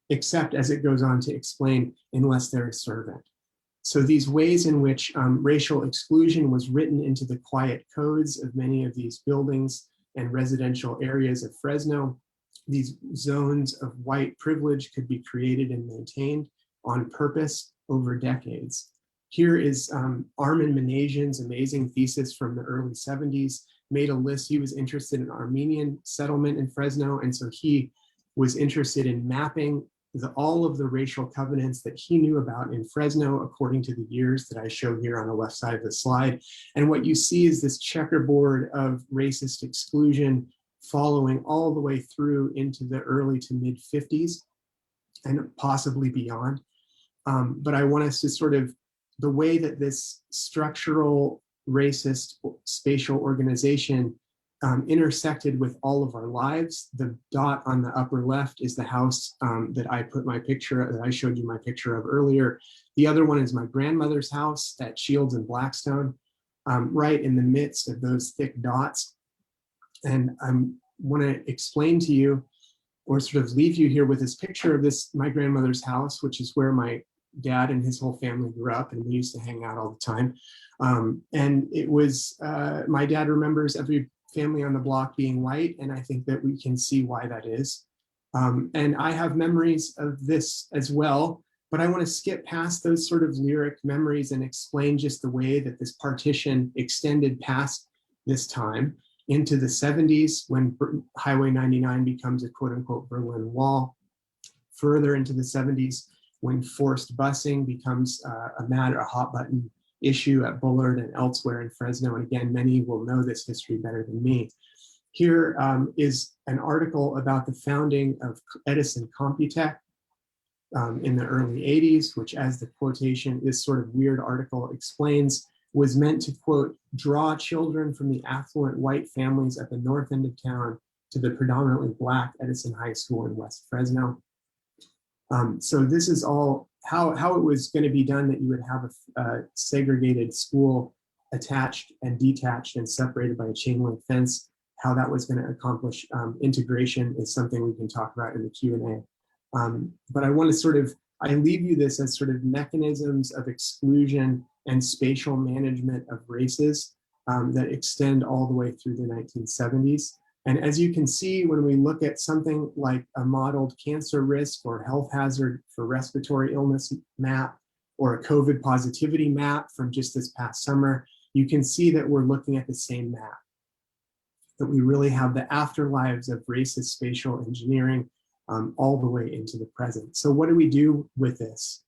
except, as it goes on to explain, unless they're a servant. So these ways in which racial exclusion was written into the quiet codes of many of these buildings and residential areas of Fresno, these zones of white privilege could be created and maintained on purpose over decades. Here is Armin Manasian's amazing thesis from the early 70s, made a list. He was interested in Armenian settlement in Fresno, and so he was interested in mapping all of the racial covenants that he knew about in Fresno according to the years that I show here on the left side of the slide. And what you see is this checkerboard of racist exclusion following all the way through into the early to mid 50s and possibly beyond. But I want us to sort of, the way that this structural racist spatial organization intersected with all of our lives. The dot on the upper left is the house that I put my picture, that I showed you my picture of earlier. The other one is my grandmother's house at Shields and Blackstone, right in the midst of those thick dots. And I want to explain to you, or sort of leave you here with this picture of this, my grandmother's house, which is where my dad and his whole family grew up, and we used to hang out all the time. And it was, my dad remembers every family on the block being white, and I think that we can see why that is. And I have memories of this as well, but I want to skip past those sort of lyric memories and explain just the way that this partition extended past this time into the 70s, when Highway 99 becomes a quote unquote Berlin Wall, further into the 70s when forced busing becomes a hot button issue at Bullard and elsewhere in Fresno. And again, many will know this history better than me. Here is an article about the founding of Edison Computech in the early 80s, which, as the quotation, this sort of weird article explains, was meant to, quote, draw children from the affluent white families at the north end of town to the predominantly Black Edison High School in West Fresno. So this is all how it was going to be done, that you would have a segregated school attached and detached and separated by a chain link fence. How that was going to accomplish integration is something we can talk about in the Q&A. But I want to I leave you this as sort of mechanisms of exclusion and spatial management of races that extend all the way through the 1970s. And as you can see, when we look at something like a modeled cancer risk or health hazard for respiratory illness map, or a COVID positivity map from just this past summer, you can see that we're looking at the same map, that we really have the afterlives of racist spatial engineering all the way into the present. So what do we do with this?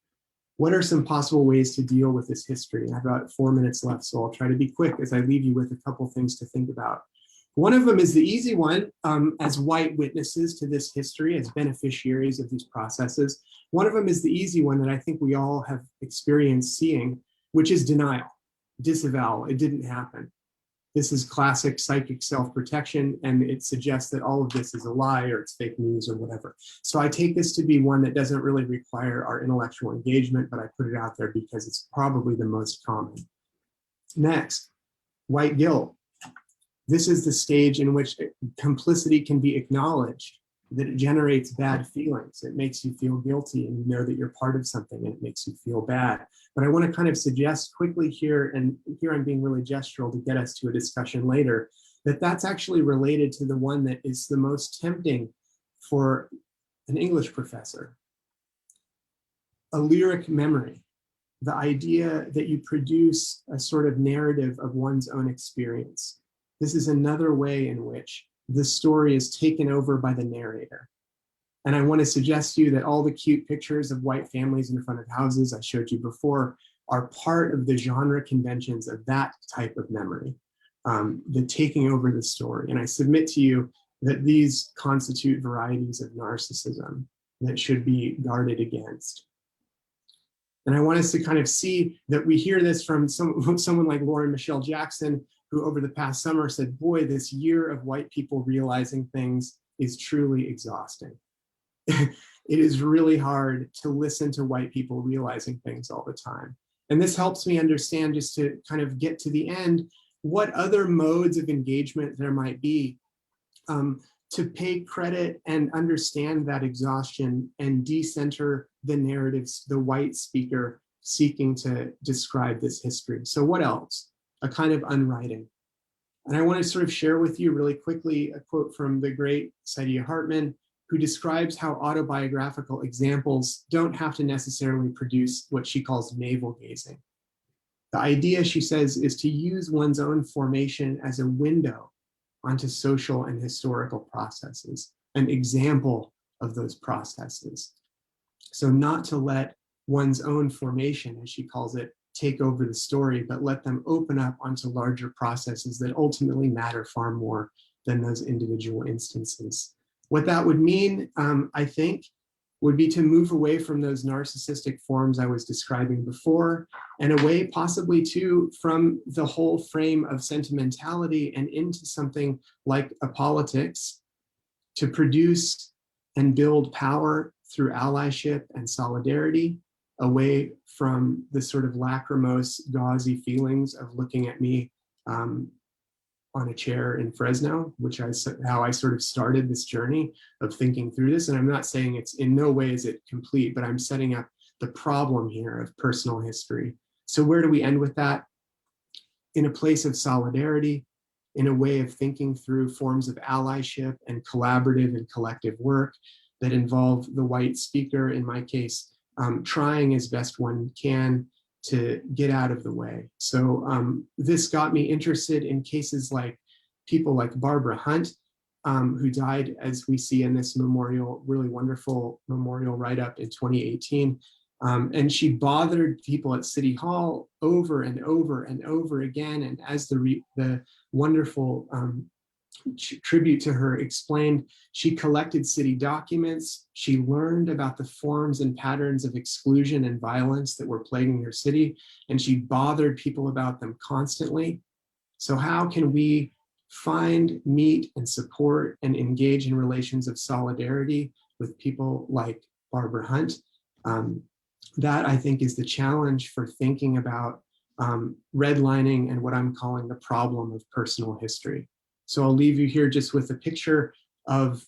What are some possible ways to deal with this history? I have about 4 minutes left, so I'll try to be quick as I leave you with a couple things to think about. One of them is the easy one, as white witnesses to this history, as beneficiaries of these processes. One of them is the easy one that I think we all have experienced seeing, which is denial, disavowal. It didn't happen. This is classic psychic self-protection, and it suggests that all of this is a lie or it's fake news or whatever. So I take this to be one that doesn't really require our intellectual engagement, but I put it out there because it's probably the most common. Next, white guilt. This is the stage in which complicity can be acknowledged, that it generates bad feelings. It makes you feel guilty, and you know that you're part of something, and it makes you feel bad. But I want to kind of suggest quickly here, and here I'm being really gestural to get us to a discussion later, that that's actually related to the one that is the most tempting for an English professor. A lyric memory, the idea that you produce a sort of narrative of one's own experience. This is another way in which the story is taken over by the narrator. And I want to suggest to you that all the cute pictures of white families in front of houses I showed you before are part of the genre conventions of that type of memory, the taking over the story. And I submit to you that these constitute varieties of narcissism that should be guarded against. And I want us to kind of see that we hear this from someone like Lauren Michelle Jackson, who over the past summer said, boy, this year of white people realizing things is truly exhausting. It is really hard to listen to white people realizing things all the time. And this helps me understand, just to kind of get to the end, what other modes of engagement there might be to pay credit and understand that exhaustion and decenter the narratives, the white speaker seeking to describe this history. So what else? A kind of unwriting. And I want to sort of share with you really quickly a quote from the great Saidiya Hartman, who describes how autobiographical examples don't have to necessarily produce what she calls navel gazing. The idea, she says, is to use one's own formation as a window onto social and historical processes, an example of those processes. So not to let one's own formation, as she calls it, take over the story, but let them open up onto larger processes that ultimately matter far more than those individual instances. What that would mean, I think, would be to move away from those narcissistic forms I was describing before, and away possibly too from the whole frame of sentimentality and into something like a politics to produce and build power through allyship and solidarity, away from the sort of lachrymose, gauzy feelings of looking at me on a chair in Fresno, which how I sort of started this journey of thinking through this. And I'm not saying it's in no way is it complete, but I'm setting up the problem here of personal history. So where do we end with that? in a place of solidarity, in a way of thinking through forms of allyship and collaborative and collective work that involve the white speaker, in my case, trying as best one can to get out of the way. So this got me interested in cases like people like Barbara Hunt, who died, as we see in this memorial, really wonderful memorial write-up in 2018. And she bothered people at City Hall over and over and over again. And as the wonderful tribute to her explained, she collected city documents. She learned about the forms and patterns of exclusion and violence that were plaguing her city, and she bothered people about them constantly. So how can we find, meet, and support and engage in relations of solidarity with people like Barbara Hunt? That, I think, is the challenge for thinking about redlining and what I'm calling the problem of personal history. So I'll leave you here just with a picture of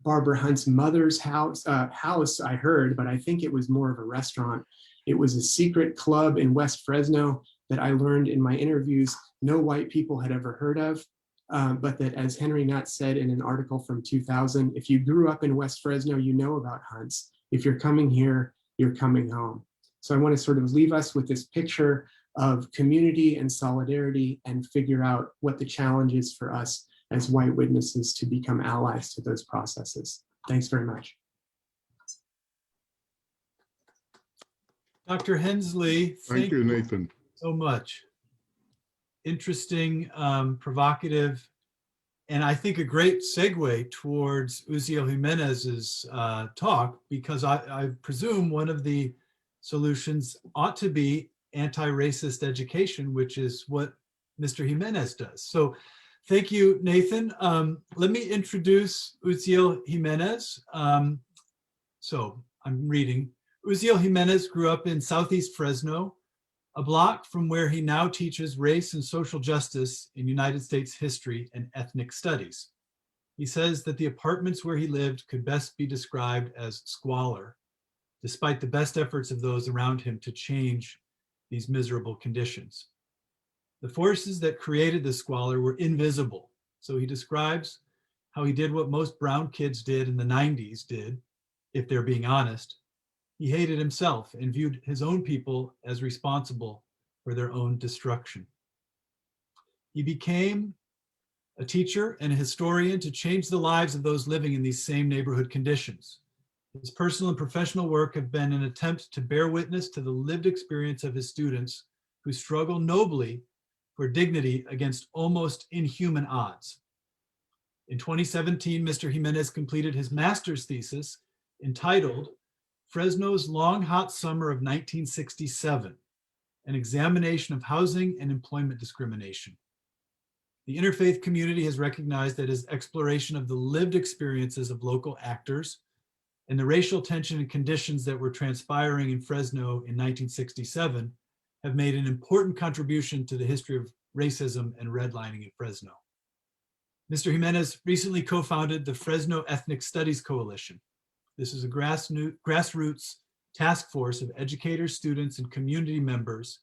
Barbara Hunt's mother's house, I heard, but I think it was more of a restaurant. It was a secret club in West Fresno that I learned in my interviews no white people had ever heard of, but that, as Henry Nutt said in an article from 2000, if you grew up in West Fresno, you know about Hunts. If you're coming here, you're coming home. So I want to sort of leave us with this picture of community and solidarity and figure out what the challenge is for us as white witnesses to become allies to those processes. Thanks very much. Dr. Hensley, Thank you, Nathan. so much. Interesting, provocative, and I think a great segue towards Uziel Jimenez's talk, because I presume one of the solutions ought to be anti-racist education, which is what Mr. Jimenez does. So thank you, Nathan. Let me introduce Uziel Jimenez. So I'm reading. Uziel Jimenez grew up in Southeast Fresno, a block from where he now teaches race and social justice in United States history and ethnic studies. He says that the apartments where he lived could best be described as squalor, despite the best efforts of those around him to change these miserable conditions. The forces that created the squalor were invisible. So he describes how he did what most brown kids did in the 90s did, if they're being honest. He hated himself and viewed his own people as responsible for their own destruction. He became a teacher and a historian to change the lives of those living in these same neighborhood conditions. His personal and professional work have been an attempt to bear witness to the lived experience of his students who struggle nobly for dignity against almost inhuman odds. In 2017, Mr. Jimenez completed his master's thesis entitled Fresno's Long Hot Summer of 1967, an examination of housing and employment discrimination. The interfaith community has recognized that his exploration of the lived experiences of local actors and the racial tension and conditions that were transpiring in Fresno in 1967 have made an important contribution to the history of racism and redlining in Fresno. Mr. Jimenez recently co-founded the Fresno Ethnic Studies Coalition. This is a grassroots task force of educators, students, and community members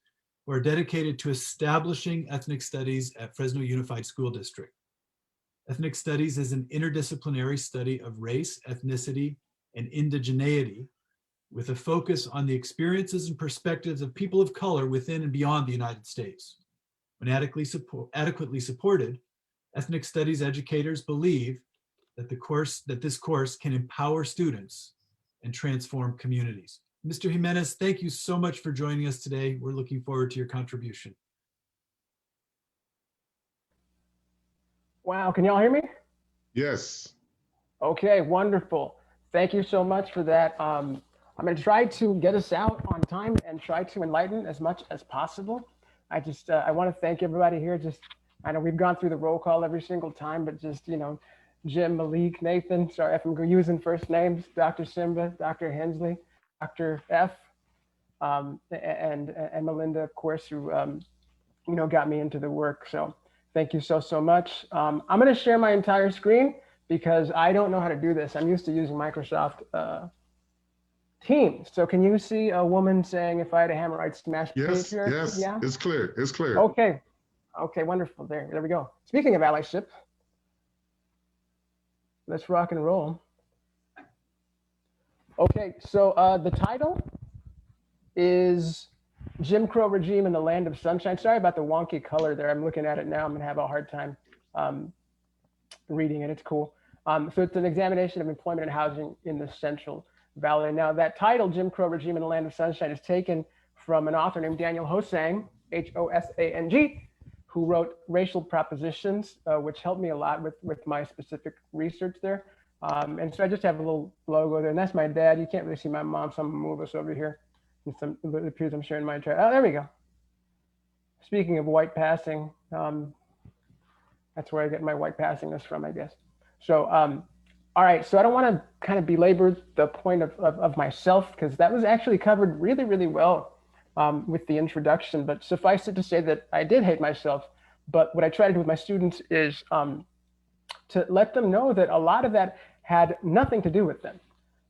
who are dedicated to establishing ethnic studies at Fresno Unified School District. Ethnic studies is an interdisciplinary study of race, ethnicity, and indigeneity, with a focus on the experiences and perspectives of people of color within and beyond the United States. When adequately supported, ethnic studies educators believe that this course can empower students and transform communities. Mr. Jimenez, thank you so much for joining us today. We're looking forward to your contribution. Wow, can y'all hear me? Yes. Okay, wonderful. Thank you so much for that. I'm going to try to get us out on time and try to enlighten as much as possible. I want to thank everybody here. I know we've gone through the roll call every single time, but Jim, Malik, Nathan, sorry if I'm using first names, Dr. Simba, Dr. Hensley, Dr. F, and Melinda, of course, who got me into the work. So thank you so much. I'm going to share my entire screen because I don't know how to do this. I'm used to using Microsoft teams. So can you see a woman saying, if I had a hammer, I'd smash Yes, patriarchy? yes, Yeah. it's clear, it's clear. Okay. Okay, wonderful. There we go. Speaking of allyship, let's rock and roll. Okay, so the title is Jim Crow Regime in the Land of Sunshine. Sorry about the wonky color there. I'm looking at it now. I'm gonna have a hard time reading it. It's cool. So it's an examination of employment and housing in the Central Valley. Now that title, Jim Crow Regime in the Land of Sunshine, is taken from an author named Daniel Hosang, Hosang, who wrote Racial Propositions, which helped me a lot with my specific research there. And so I just have a little logo there, and that's my dad. You can't really see my mom, so I'm gonna move us over here. It appears I'm sharing my chart. Oh, there we go. Speaking of white passing, that's where I get my white passingness from, I guess. So, all right, so I don't want to kind of belabor the point of myself, because that was actually covered really, really well with the introduction, but suffice it to say that I did hate myself. But what I try to do with my students is to let them know that a lot of that had nothing to do with them.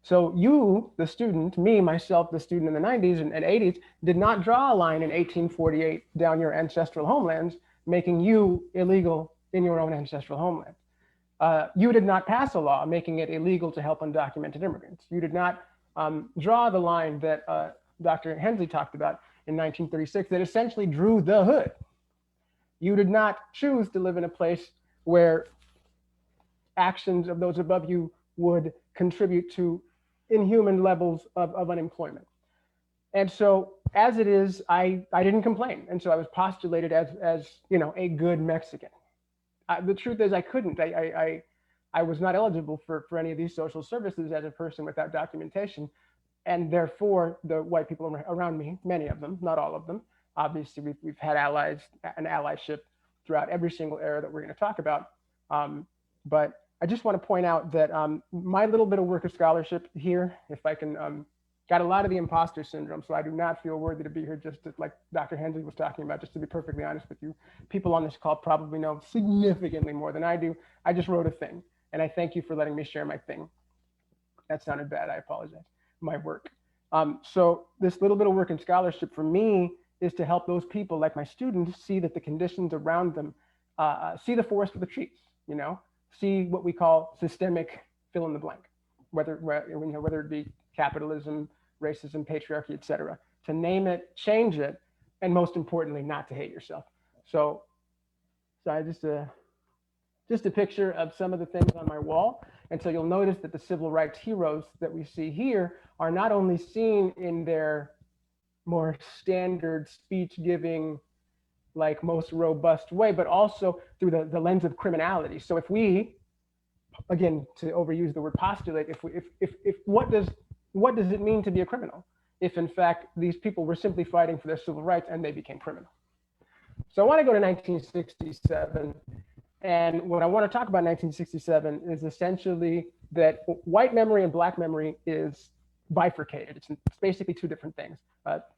So you, the student, me, myself, the student in the 90s and 80s, did not draw a line in 1848 down your ancestral homelands, making you illegal in your own ancestral homeland. You did not pass a law making it illegal to help undocumented immigrants. You did not draw the line that Dr. Hensley talked about in 1936 that essentially drew the hood. You did not choose to live in a place where actions of those above you would contribute to inhuman levels of unemployment. And so as it is, I didn't complain. And so I was postulated as you know, a good Mexican. The truth is I couldn't. I was not eligible for any of these social services as a person without documentation. And therefore, the white people around me, many of them, not all of them, obviously we've had allies and allyship throughout every single era that we're going to talk about. But I just want to point out that my little bit of work of scholarship here, if I can, got a lot of the imposter syndrome. So I do not feel worthy to be here, just to, like Dr. Hensley was talking about, just to be perfectly honest with you. People on this call probably know significantly more than I do. I just wrote a thing, and I thank you for letting me share my thing. That sounded bad, I apologize. My work. So this little bit of work in scholarship for me is to help those people, like my students, see that the conditions around them, see the forest for the trees, you know, see what we call systemic fill in the blank, whether it be capitalism, racism, patriarchy, etc. To name it, change it, and most importantly, not to hate yourself. So I just a picture of some of the things on my wall. And so you'll notice that the civil rights heroes that we see here are not only seen in their more standard speech-giving, like most robust way, but also through the lens of criminality. So if we, again, to overuse the word postulate, if what does it mean to be a criminal? If in fact these people were simply fighting for their civil rights and they became criminal. So I want to go to 1967. And what I want to talk about in 1967 is essentially that white memory and black memory is bifurcated. It's basically two different things,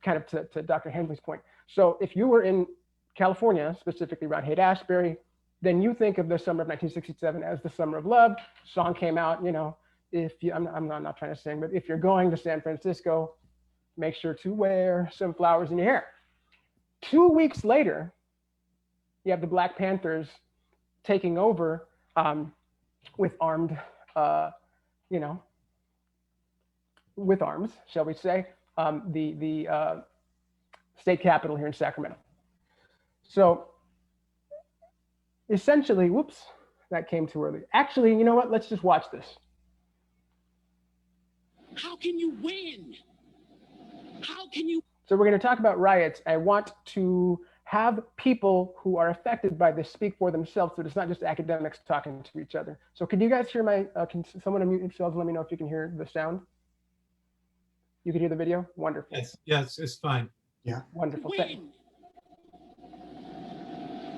kind of to Dr. Hensley's point. So if you were in California, specifically around Haight-Ashbury, then you think of the summer of 1967 as the summer of love. Song came out, you know, if you, I'm not trying to sing, but if you're going to San Francisco, make sure to wear some flowers in your hair. 2 weeks later, you have the Black Panthers taking over with armed, with arms, shall we say, the state capitol here in Sacramento. So essentially, whoops, that came too early. Actually, you know what? Let's just watch this. How can you win? How can you? So we're going to talk about riots. I want to have people who are affected by this speak for themselves, so it's not just academics talking to each other. So can you guys hear my, can someone unmute themselves? Let me know if you can hear the sound. You can hear the video? Wonderful. Yes, it's fine. Yeah. Wonderful. Win.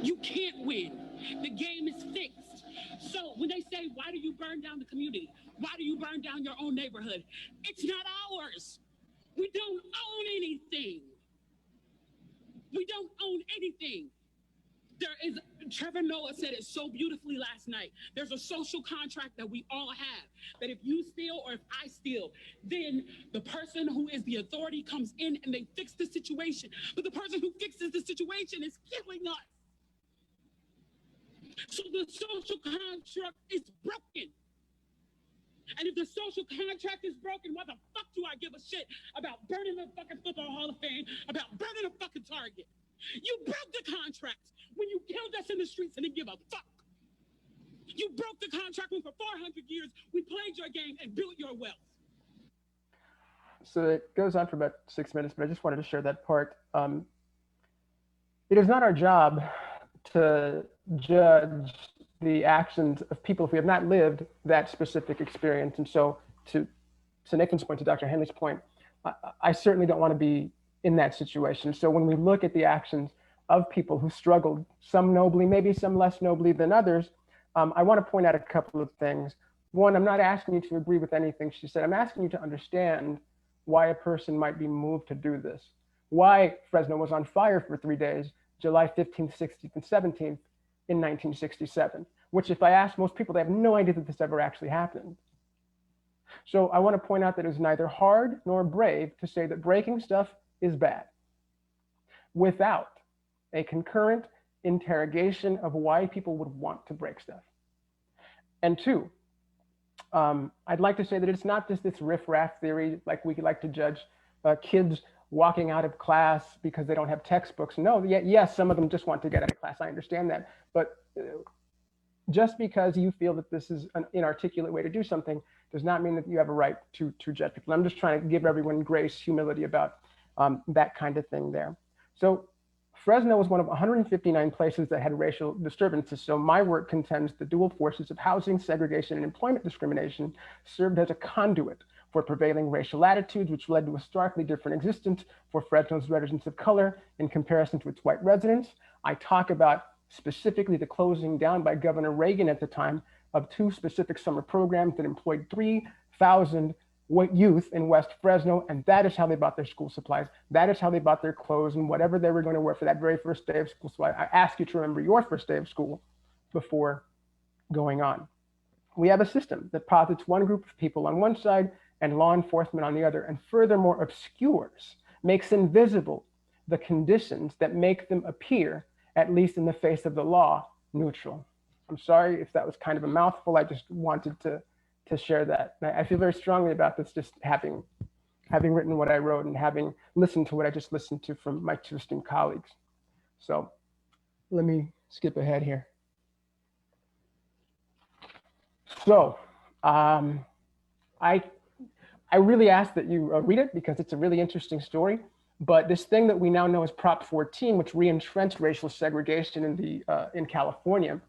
You can't win. The game is fixed. So when they say, why do you burn down the community? Why do you burn down your own neighborhood? It's not ours. We don't own anything. We don't own anything. There is, Trevor Noah said it so beautifully last night. There's a social contract that we all have, that if you steal or if I steal, then the person who is the authority comes in and they fix the situation. But the person who fixes the situation is killing us. So the social contract is broken. And if the social contract is broken, why the fuck do I give a shit about burning the fucking Football Hall of Fame, about burning a fucking Target? You broke the contract when you killed us in the streets and didn't give a fuck. You broke the contract when for 400 years we played your game and built your wealth. So it goes on for about 6 minutes, but I just wanted to share that part. It is not our job to judge the actions of people if we have not lived that specific experience. And so to Nathan's point, to Dr. Henley's point, I certainly don't want to be in that situation. So when we look at the actions of people who struggled, some nobly, maybe some less nobly than others, I want to point out a couple of things. One, I'm not asking you to agree with anything she said. I'm asking you to understand why a person might be moved to do this. Why Fresno was on fire for 3 days, July 15th, 16th, and 17th in 1967, which if I ask most people, they have no idea that this ever actually happened. So I want to point out that it is neither hard nor brave to say that breaking stuff is bad without a concurrent interrogation of why people would want to break stuff. And two, I'd like to say that it's not just this riff-raff theory, like we like to judge kids walking out of class because they don't have textbooks. No, yes, some of them just want to get out of class. I understand that. But just because you feel that this is an inarticulate way to do something does not mean that you have a right to judge people. I'm just trying to give everyone grace, humility about that kind of thing there. So Fresno was one of 159 places that had racial disturbances. So my work contends the dual forces of housing, segregation, and employment discrimination served as a conduit for prevailing racial attitudes, which led to a starkly different existence for Fresno's residents of color in comparison to its white residents. I talk about specifically the closing down by Governor Reagan at the time of 2 specific summer programs that employed 3,000 youth in West Fresno, and that is how they bought their school supplies. That is how they bought their clothes and whatever they were going to wear for that very first day of school. So I ask you to remember your first day of school before going on. We have a system that posits one group of people on one side and law enforcement on the other, and furthermore obscures, makes invisible the conditions that make them appear, at least in the face of the law, neutral. I'm sorry if that was kind of a mouthful. I just wanted to share that. I feel very strongly about this, just having written what I wrote and having listened to what I just listened to from my 2 esteemed colleagues. So let me skip ahead here. So I really ask that you read it because it's a really interesting story. But this thing that we now know as Prop 14, which re-entrenched racial segregation in California,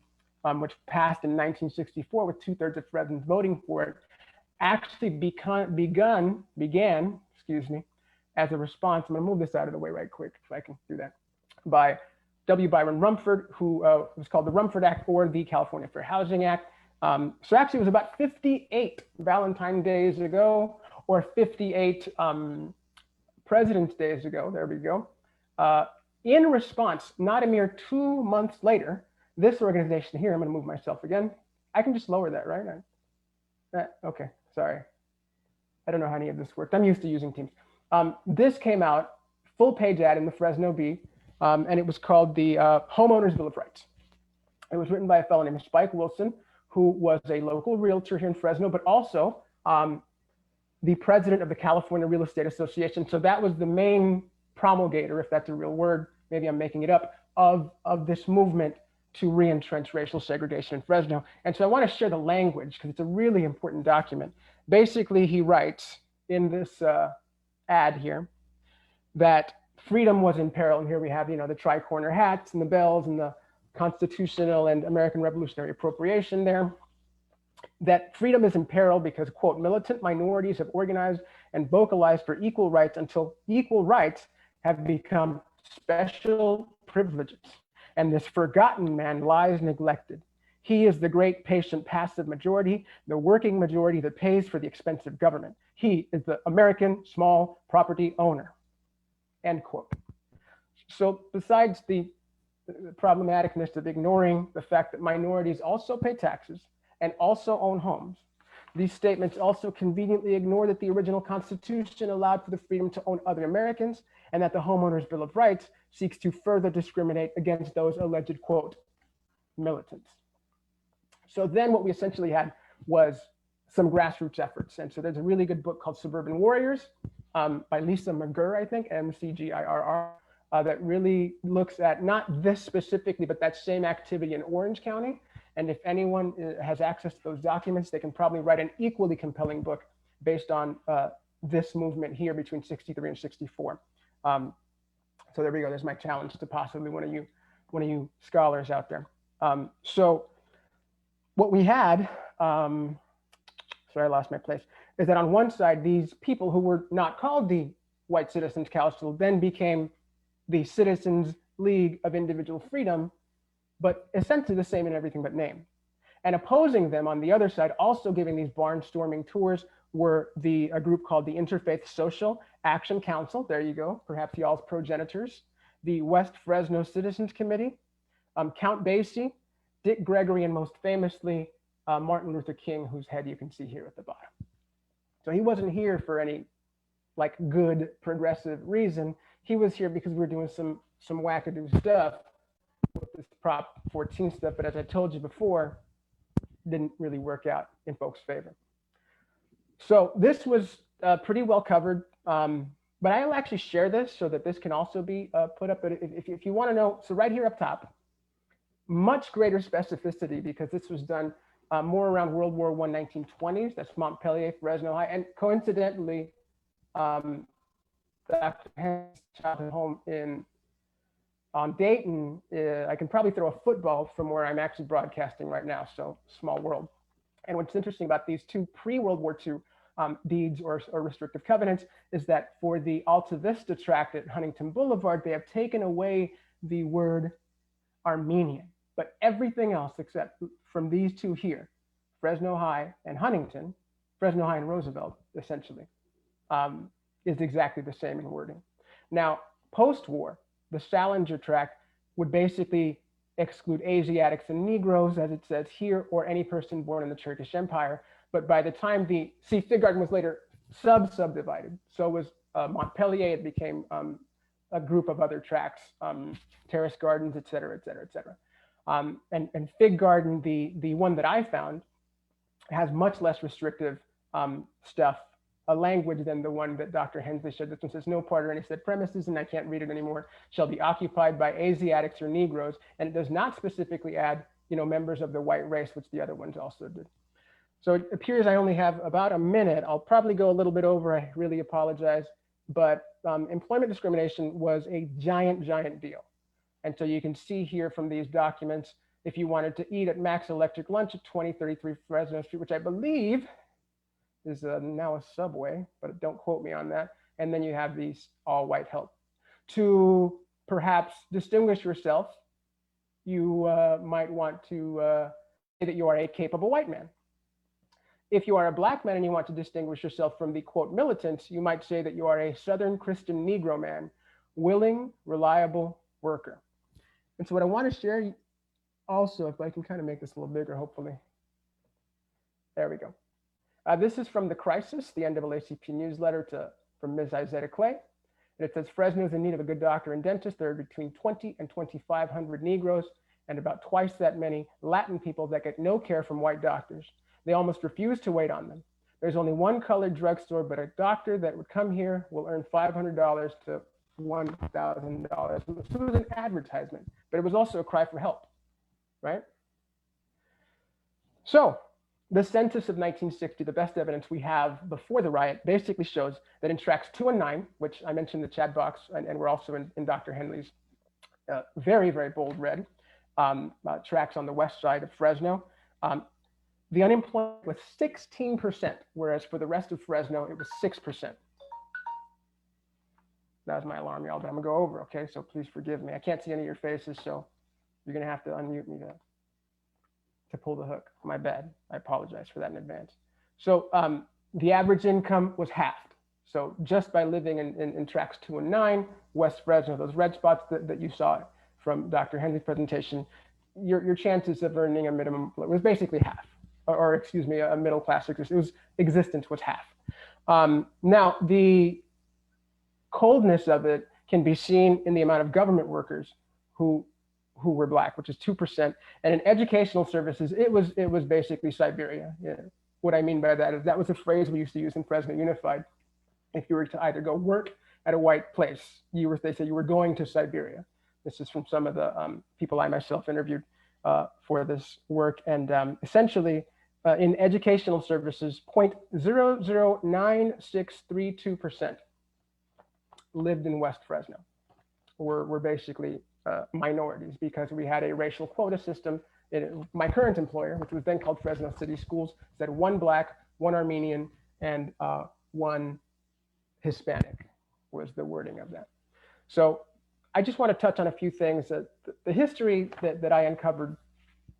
which passed in 1964 with 2/3 of Fresnans voting for it, actually began, as a response. I'm going to move this out of the way right quick if I can do that, by W. Byron Rumford, who was called the Rumford Act or the California Fair Housing Act. So actually it was about 58 Valentine's Days ago, or 58 President's Days ago, there we go. In response, not a mere 2 months later, this organization here, I'm going to move myself again. I can just lower that, right? Okay, sorry. I don't know how any of this worked. I'm used to using Teams. This came out, full page ad in the Fresno Bee, and it was called the Homeowners Bill of Rights. It was written by a fellow named Spike Wilson, who was a local realtor here in Fresno, but also the president of the California Real Estate Association. So that was the main promulgator, if that's a real word, maybe I'm making it up, of this movement to re-entrench racial segregation in Fresno. And so I want to share the language because it's a really important document. Basically, he writes in this ad here that freedom was in peril. And here we have, the tri-corner hats and the bells and the constitutional and American Revolutionary appropriation there. That freedom is in peril because, quote, militant minorities have organized and vocalized for equal rights until equal rights have become special privileges. And this forgotten man lies neglected. He is the great patient passive majority, the working majority that pays for the expensive government. He is the American small property owner, end quote. So besides the the problematicness of ignoring the fact that minorities also pay taxes and also own homes. These statements also conveniently ignore that the original Constitution allowed for the freedom to own other Americans, and that the Homeowners Bill of Rights seeks to further discriminate against those alleged, quote, militants. So then what we essentially had was some grassroots efforts. And so there's a really good book called Suburban Warriors by Lisa McGirr, I think, McGirr, that really looks at not this specifically, but that same activity in Orange County. And if anyone has access to those documents, they can probably write an equally compelling book based on this movement here between 63 and 64. So there we go. There's my challenge to possibly one of you scholars out there. So what we had, sorry, I lost my place, is that on one side, these people who were not called the White Citizens Council then became the Citizens League of Individual Freedom, but essentially the same in everything but name. And opposing them on the other side, also giving these barnstorming tours, were a group called the Interfaith Social Action Council. There you go, perhaps y'all's progenitors. The West Fresno Citizens Committee, Count Basie, Dick Gregory, and most famously, Martin Luther King, whose head you can see here at the bottom. So he wasn't here for any like good progressive reason. He was here because we were doing some wackadoo stuff with this Prop 14 stuff, but as I told you before, didn't really work out in folks' favor. So this was pretty well covered, but I'll actually share this so that this can also be put up. But if you want to know, so right here up top, much greater specificity, because this was done more around World War I, 1920s. That's Montpelier, Fresno High, and coincidentally, Dr. Hensley's childhood home on Dayton. I can probably throw a football from where I'm actually broadcasting right now, so small world. And what's interesting about these two pre-World War II deeds or restrictive covenants is that for the Alta Vista tract at Huntington Boulevard, they have taken away the word Armenian, but everything else except from these two here, Fresno High and Huntington, Fresno High and Roosevelt, essentially, is exactly the same in wording. Now, post-war, the Salinger tract would basically exclude Asiatics and Negroes, as it says here, or any person born in the Turkish Empire. But by the time Fig Garden was later subdivided, so was Montpelier. It became a group of other tracts, Terrace Gardens, et cetera, et cetera, et cetera. And Fig Garden, the one that I found, has much less restrictive stuff, a language than the one that Dr. Hensley showed. This one says, no part or any said premises, and I can't read it anymore, shall be occupied by Asiatics or Negroes. And it does not specifically add, members of the white race, which the other ones also did. So it appears I only have about a minute. I'll probably go a little bit over. I really apologize. But employment discrimination was a giant, giant deal. And so you can see here from these documents, if you wanted to eat at Max Electric Lunch at 2033 Fresno Street, which I believe is now a Subway, but don't quote me on that. And then you have these all white help. To perhaps distinguish yourself, you might want to say that you are a capable white man. If you are a black man and you want to distinguish yourself from the quote militants, you might say that you are a Southern Christian Negro man, willing, reliable worker. And so what I want to share also, if I can kind of make this a little bigger, hopefully. There we go. This is from The Crisis, the NAACP newsletter from Ms. Izetta Clay. And it says, Fresno is in need of a good doctor and dentist. There are between 20 and 2,500 Negroes and about twice that many Latin people that get no care from white doctors. They almost refuse to wait on them. There's only one colored drugstore, but a doctor that would come here will earn $500 to $1,000. It was an advertisement, but it was also a cry for help, right? So the census of 1960, the best evidence we have before the riot, basically shows that in tracts 2 and 9, which I mentioned in the chat box, and we're also in Dr. Henley's very, very bold red, tracts on the west side of Fresno, the unemployment was 16%, whereas for the rest of Fresno, it was 6%. That was my alarm, y'all, but I'm gonna go over, okay? So please forgive me. I can't see any of your faces, so you're gonna have to unmute me to pull the hook. My bad. I apologize for that in advance. So the average income was halved. So just by living in tracts 2 and 9, West Fresno, those red spots that you saw, from Dr. Hensley's presentation, your chances of earning a minimum was basically half, or excuse me, a middle class existence was half. Now, the coldness of it can be seen in the amount of government workers who were Black, which is 2%. And in educational services, it was basically Siberia. Yeah. What I mean by that is that was a phrase we used to use in Fresno Unified. If you were to either go work at a white place, they said you were going to Siberia. This is from some of the people I myself interviewed for this work. And essentially, in educational services, 0.009632% lived in West Fresno. Were basically minorities because we had a racial quota system. My current employer, which was then called Fresno City Schools, said 1 Black, 1 Armenian, and 1 Hispanic was the wording of that. So I just want to touch on a few things that the history that I uncovered,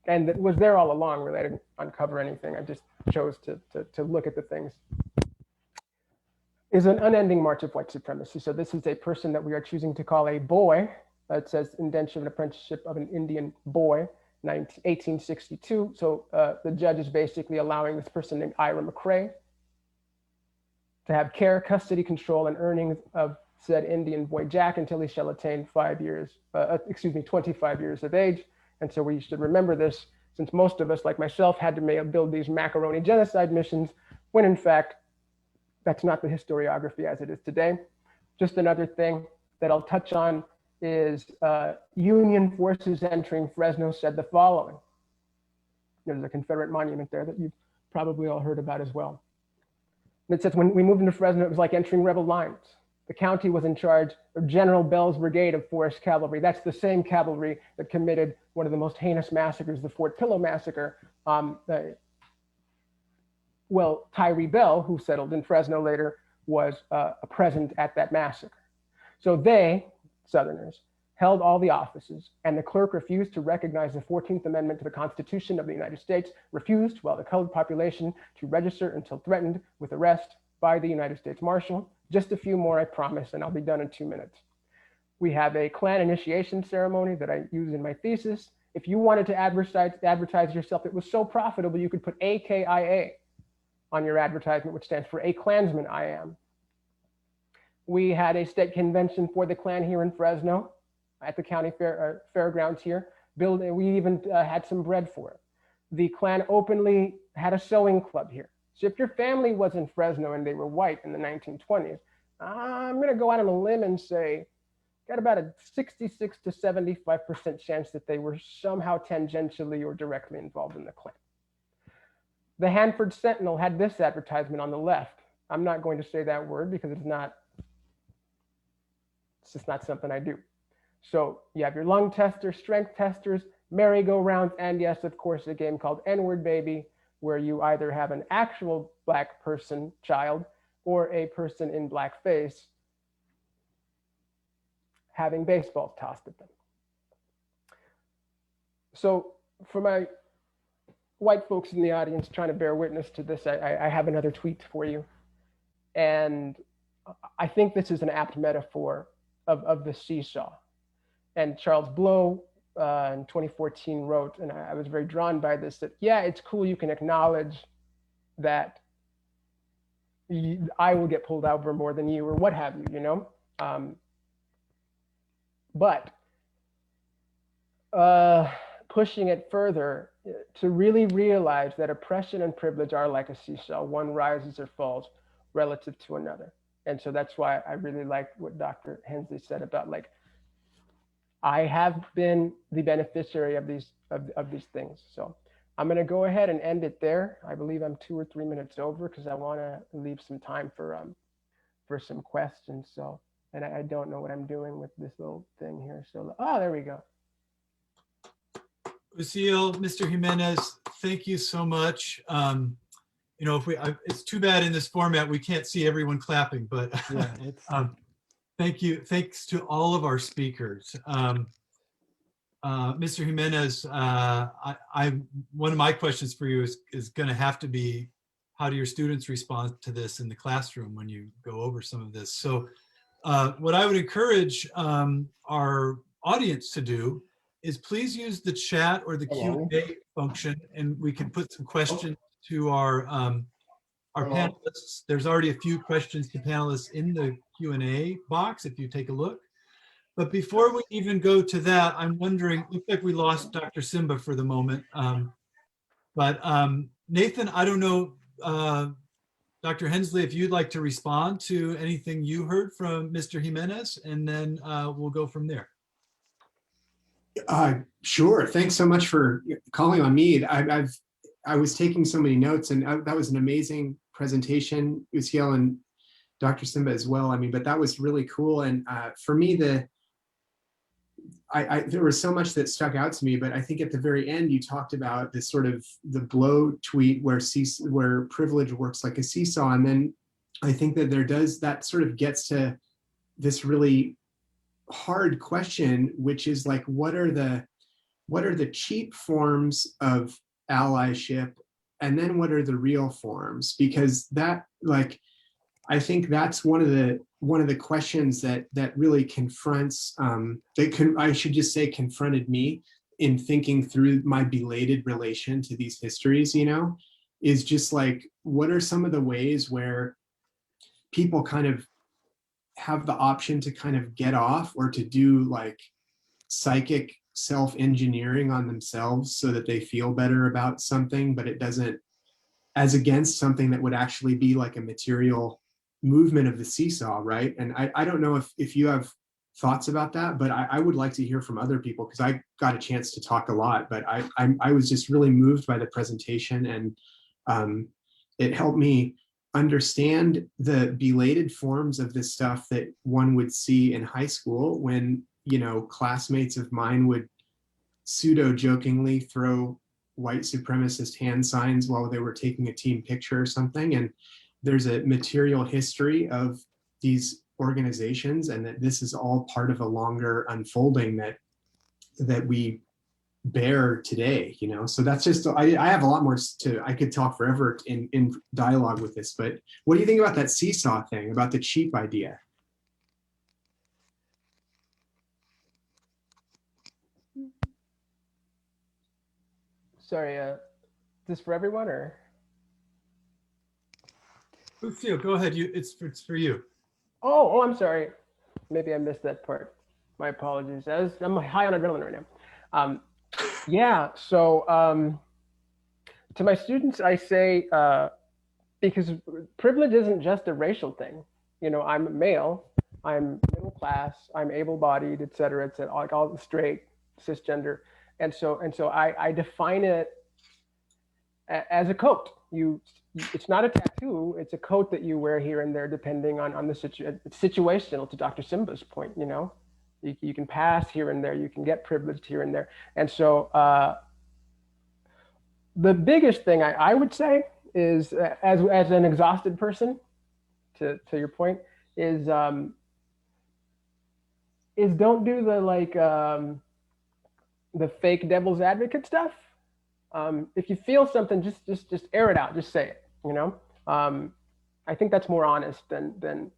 and that was there all along. Really, I didn't uncover anything. I just chose to look at the things. Is an unending march of white supremacy. So this is a person that we are choosing to call a boy. It says indenture of an apprenticeship of an Indian boy, 1862. So the judge is basically allowing this person named Ira McCrae to have care, custody, control, and earnings of said Indian boy Jack until he shall attain 25 years of age. And so we should remember this, since most of us, like myself, had to build these macaroni genocide missions, when in fact, that's not the historiography as it is today. Just another thing that I'll touch on is Union forces entering Fresno said the following. There's a Confederate monument there that you've probably all heard about as well. And it says, when we moved into Fresno, it was like entering rebel lines. The county was in charge of General Bell's brigade of Forest Cavalry. That's the same cavalry that committed one of the most heinous massacres, the Fort Pillow massacre. Well, Tyree Bell, who settled in Fresno later, was present at that massacre. So they, Southerners, held all the offices, and the clerk refused to recognize the 14th Amendment to the Constitution of the United States, refused to allow the colored population to register until threatened with arrest by the United States Marshal. Just a few more, I promise, and I'll be done in 2 minutes. We have a Klan initiation ceremony that I use in my thesis. If you wanted to advertise yourself, it was so profitable, you could put AKIA on your advertisement, which stands for A Klansman I Am. We had a state convention for the Klan here in Fresno at the county fairgrounds here. We even had some bread for it. The Klan openly had a sewing club here. So if your family was in Fresno and they were white in the 1920s, I'm gonna go out on a limb and say, got about a 66 to 75% chance that they were somehow tangentially or directly involved in the Klan. The Hanford Sentinel had this advertisement on the left. I'm not going to say that word because it's just not something I do. So you have your lung testers, strength testers, merry-go-rounds, and yes, of course, a game called N-Word Baby, where you either have an actual Black person, child, or a person in blackface having baseballs tossed at them. So for my white folks in the audience trying to bear witness to this, I have another tweet for you. And I think this is an apt metaphor of the seesaw. And Charles Blow in 2014 wrote, and I was very drawn by this, that yeah, it's cool, you can acknowledge that I will get pulled over more than you or what have you, you know? But pushing it further, to really realize that oppression and privilege are like a seesaw. One rises or falls relative to another. And so that's why I really liked what Dr. Hensley said about, like, I have been the beneficiary of these things. So I'm going to go ahead and end it there. I believe I'm 2 or 3 minutes over because I want to leave some time for some questions. So, and I don't know what I'm doing with this little thing here. So, oh, there we go. Uziel, Mr. Jimenez, thank you so much. You know, it's too bad in this format we can't see everyone clapping, but Yeah, thank you. Thanks to all of our speakers. Mr. Jimenez, one of my questions for you is going to have to be, how do your students respond to this in the classroom when you go over some of this? So what I would encourage our audience to do is please use the chat or the Hello. Q&A function, and we can put some questions to our panelists. There's already a few questions to panelists in the Q&A box if you take a look. But before we even go to that, I'm wondering, looks like we lost Dr. Simba for the moment. Nathan, I don't know, Dr. Hensley, if you'd like to respond to anything you heard from Mr. Jimenez, and then we'll go from there. Sure. Thanks so much for calling on me. I was taking so many notes, and that was an amazing presentation, Uziel and Dr. Simba as well. I mean, but that was really cool. And for me, there was so much that stuck out to me, but I think at the very end, you talked about this sort of the blow tweet where privilege works like a seesaw. And then I think that that sort of gets to this really hard question, which is like, what are the cheap forms of allyship, and then what are the real forms? Because that, like, I think that's one of the questions that really confronts, I should just say confronted me in thinking through my belated relation to these histories, you know, is just like, what are some of the ways where people kind of have the option to kind of get off or to do like psychic self-engineering on themselves so that they feel better about something, but it doesn't, as against something that would actually be like a material movement of the seesaw, right? And I don't know if you have thoughts about that, but I would like to hear from other people, because I got a chance to talk a lot, but I was just really moved by the presentation, and it helped me understand the belated forms of this stuff that one would see in high school when, you know, classmates of mine would pseudo-jokingly throw white supremacist hand signs while they were taking a team picture or something. And there's a material history of these organizations, and that this is all part of a longer unfolding that we bear today, you know. So that's just, I have a lot more I could talk forever in dialogue with this, but what do you think about that seesaw thing, about the cheap idea? Sorry, is this for everyone or? Uziel, go ahead. It's for you. Oh, I'm sorry. Maybe I missed that part. My apologies. I'm high on adrenaline right now. Yeah, so to my students, I say, because privilege isn't just a racial thing. You know, I'm male, I'm middle class, I'm able-bodied, et cetera, like all straight, cisgender. And so I define it as a coat. It's not a tattoo, it's a coat that you wear here and there, depending on the situational, to Dr. Simba's point, you know. You can pass here and there, you can get privileged here and there. And so the biggest thing I would say is, as an exhausted person, to your point, is don't do the the fake devil's advocate stuff. If you feel something, just air it out, just say it, you know. I think that's more honest than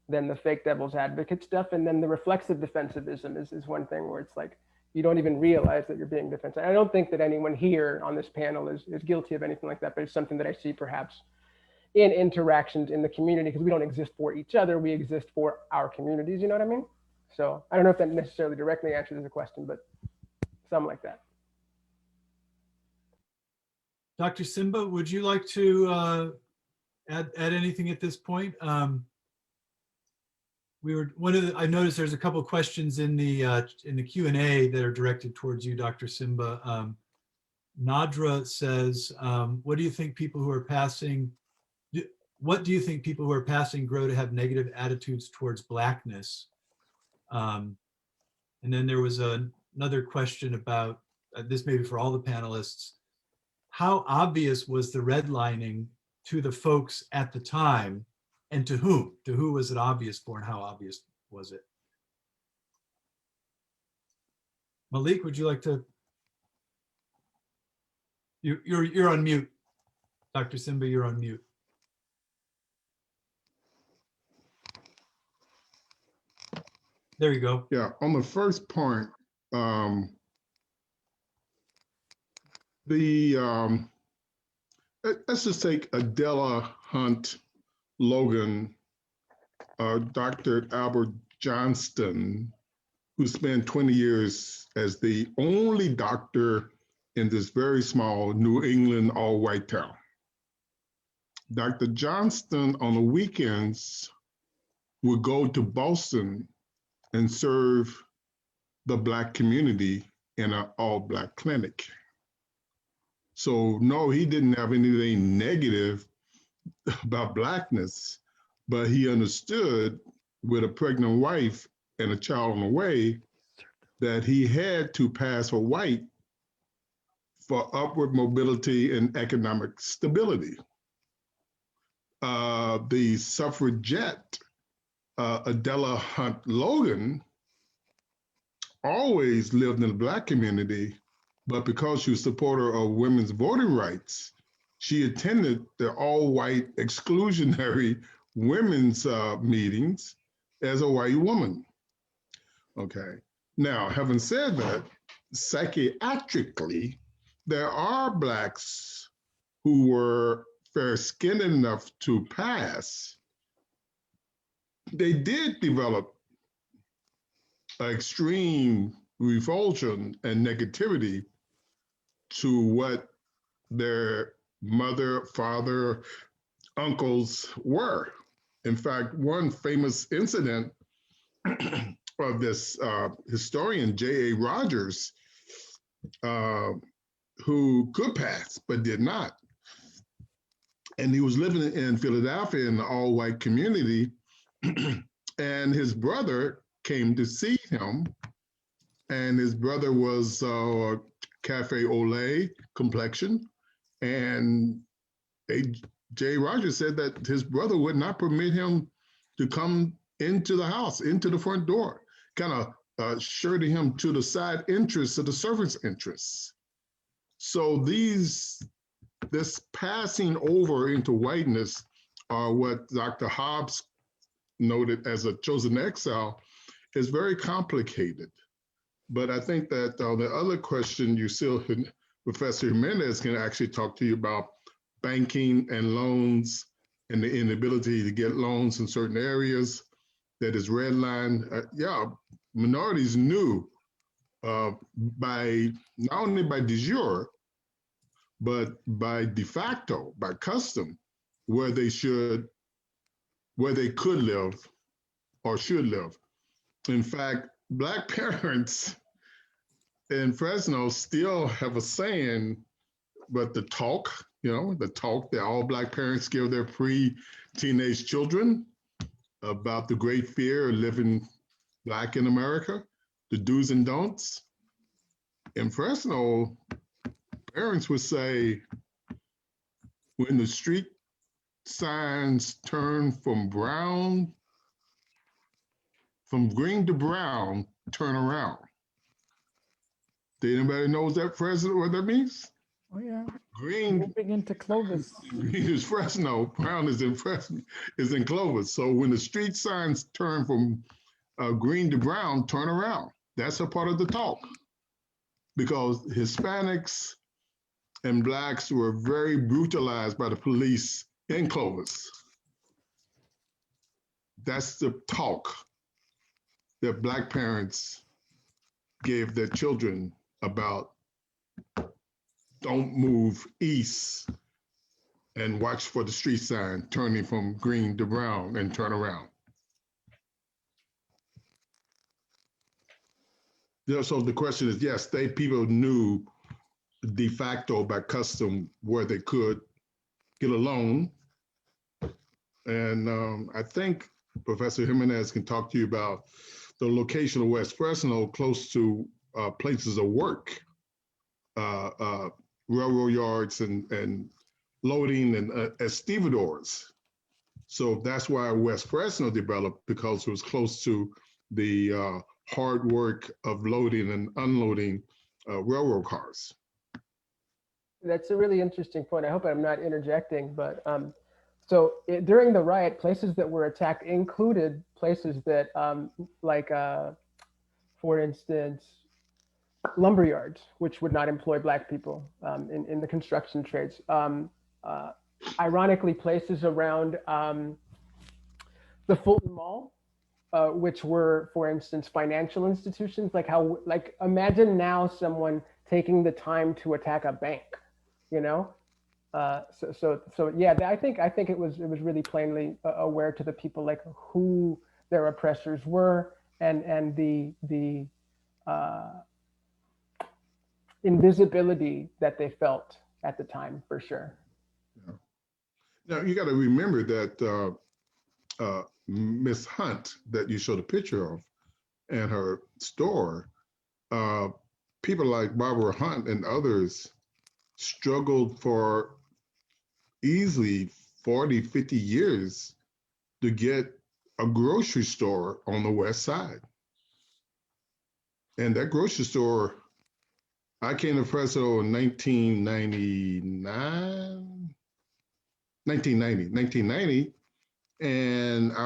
the fake devil's advocate stuff. And then the reflexive defensivism is one thing where it's like, you don't even realize that you're being defensive. I don't think that anyone here on this panel is guilty of anything like that, but it's something that I see perhaps in interactions in the community, because we don't exist for each other, we exist for our communities, you know what I mean? So I don't know if that necessarily directly answers the question, but something like that. Dr. Simba, would you like to add anything at this point? I noticed there's a couple of questions in the Q&A that are directed towards you, Dr. Simba. Nadra says, what do you think people who are passing grow to have negative attitudes towards Blackness? And then there was another question about, this maybe for all the panelists, how obvious was the redlining to the folks at the time, and to whom? To who was it obvious for, and how obvious was it? Malik, would you like to? You're on mute. Dr. Simba, you're on mute. There you go. Yeah, on the first point, let's just take Adela Hunt Logan, Dr. Albert Johnston, who spent 20 years as the only doctor in this very small New England all-white town. Dr. Johnston on the weekends would go to Boston and serve the Black community in an all-Black clinic. So no, he didn't have anything negative about Blackness, but he understood with a pregnant wife and a child on the way that he had to pass for white for upward mobility and economic stability. The suffragette, Adela Hunt Logan, always lived in the Black community, but because she was a supporter of women's voting rights, she attended the all-white exclusionary women's meetings as a white woman. Okay. Now, having said that, psychiatrically, there are Blacks who were fair-skinned enough to pass. They did develop extreme revulsion and negativity to what their mother, father, uncles were. In fact, one famous incident of this historian, J.A. Rogers, who could pass but did not. And he was living in Philadelphia in the all-white community, and his brother came to see him, and his brother was cafe au lait complexion, and J. Rogers said that his brother would not permit him to come into the house, into the front door, kind of shirting him to the side entrance of the servants' entrance. So this passing over into whiteness are what Dr. Hobbes noted as a chosen exile is very complicated. But I think that the other question you still, Professor Jimenez can actually talk to you about banking and loans and the inability to get loans in certain areas that is redlined. Yeah, minorities knew by not only by de jure, but by de facto, by custom, where they could live or should live. In fact, Black parents in Fresno still have a saying, but the talk that all Black parents give their pre-teenage children about the great fear of living Black in America, the do's and don'ts. In Fresno, parents would say, when the street signs turn from green to brown, turn around. Did anybody know what that means? Oh yeah. Green. Moving into Clovis. Green is Fresno, brown is in Clovis. So when the street signs turn from green to brown, turn around. That's a part of the talk. Because Hispanics and Blacks were very brutalized by the police in Clovis. That's the talk that Black parents gave their children about don't move east and watch for the street sign turning from green to brown and turn around. Yeah, so the question is, yes, people knew de facto by custom where they could get a loan. And I think Professor Jimenez can talk to you about the location of West Fresno close to places of work, railroad yards and loading and as stevedores. So that's why West Fresno developed, because it was close to the hard work of loading and unloading railroad cars. That's a really interesting point. I hope I'm not interjecting, but During the riot, places that were attacked included places that, for instance, lumber yards, which would not employ Black people in the construction trades. Ironically, places around the Fulton Mall, which were, for instance, financial institutions. Like imagine now someone taking the time to attack a bank, you know? I think it was really plainly aware to the people like who their oppressors were and the invisibility that they felt at the time, for sure. Yeah. Now you got to remember that Miss Hunt that you showed a picture of and her store, people like Barbara Hunt and others struggled for easily 40, 50 years to get a grocery store on the West Side. And that grocery store, I came to Fresno in 1990, and I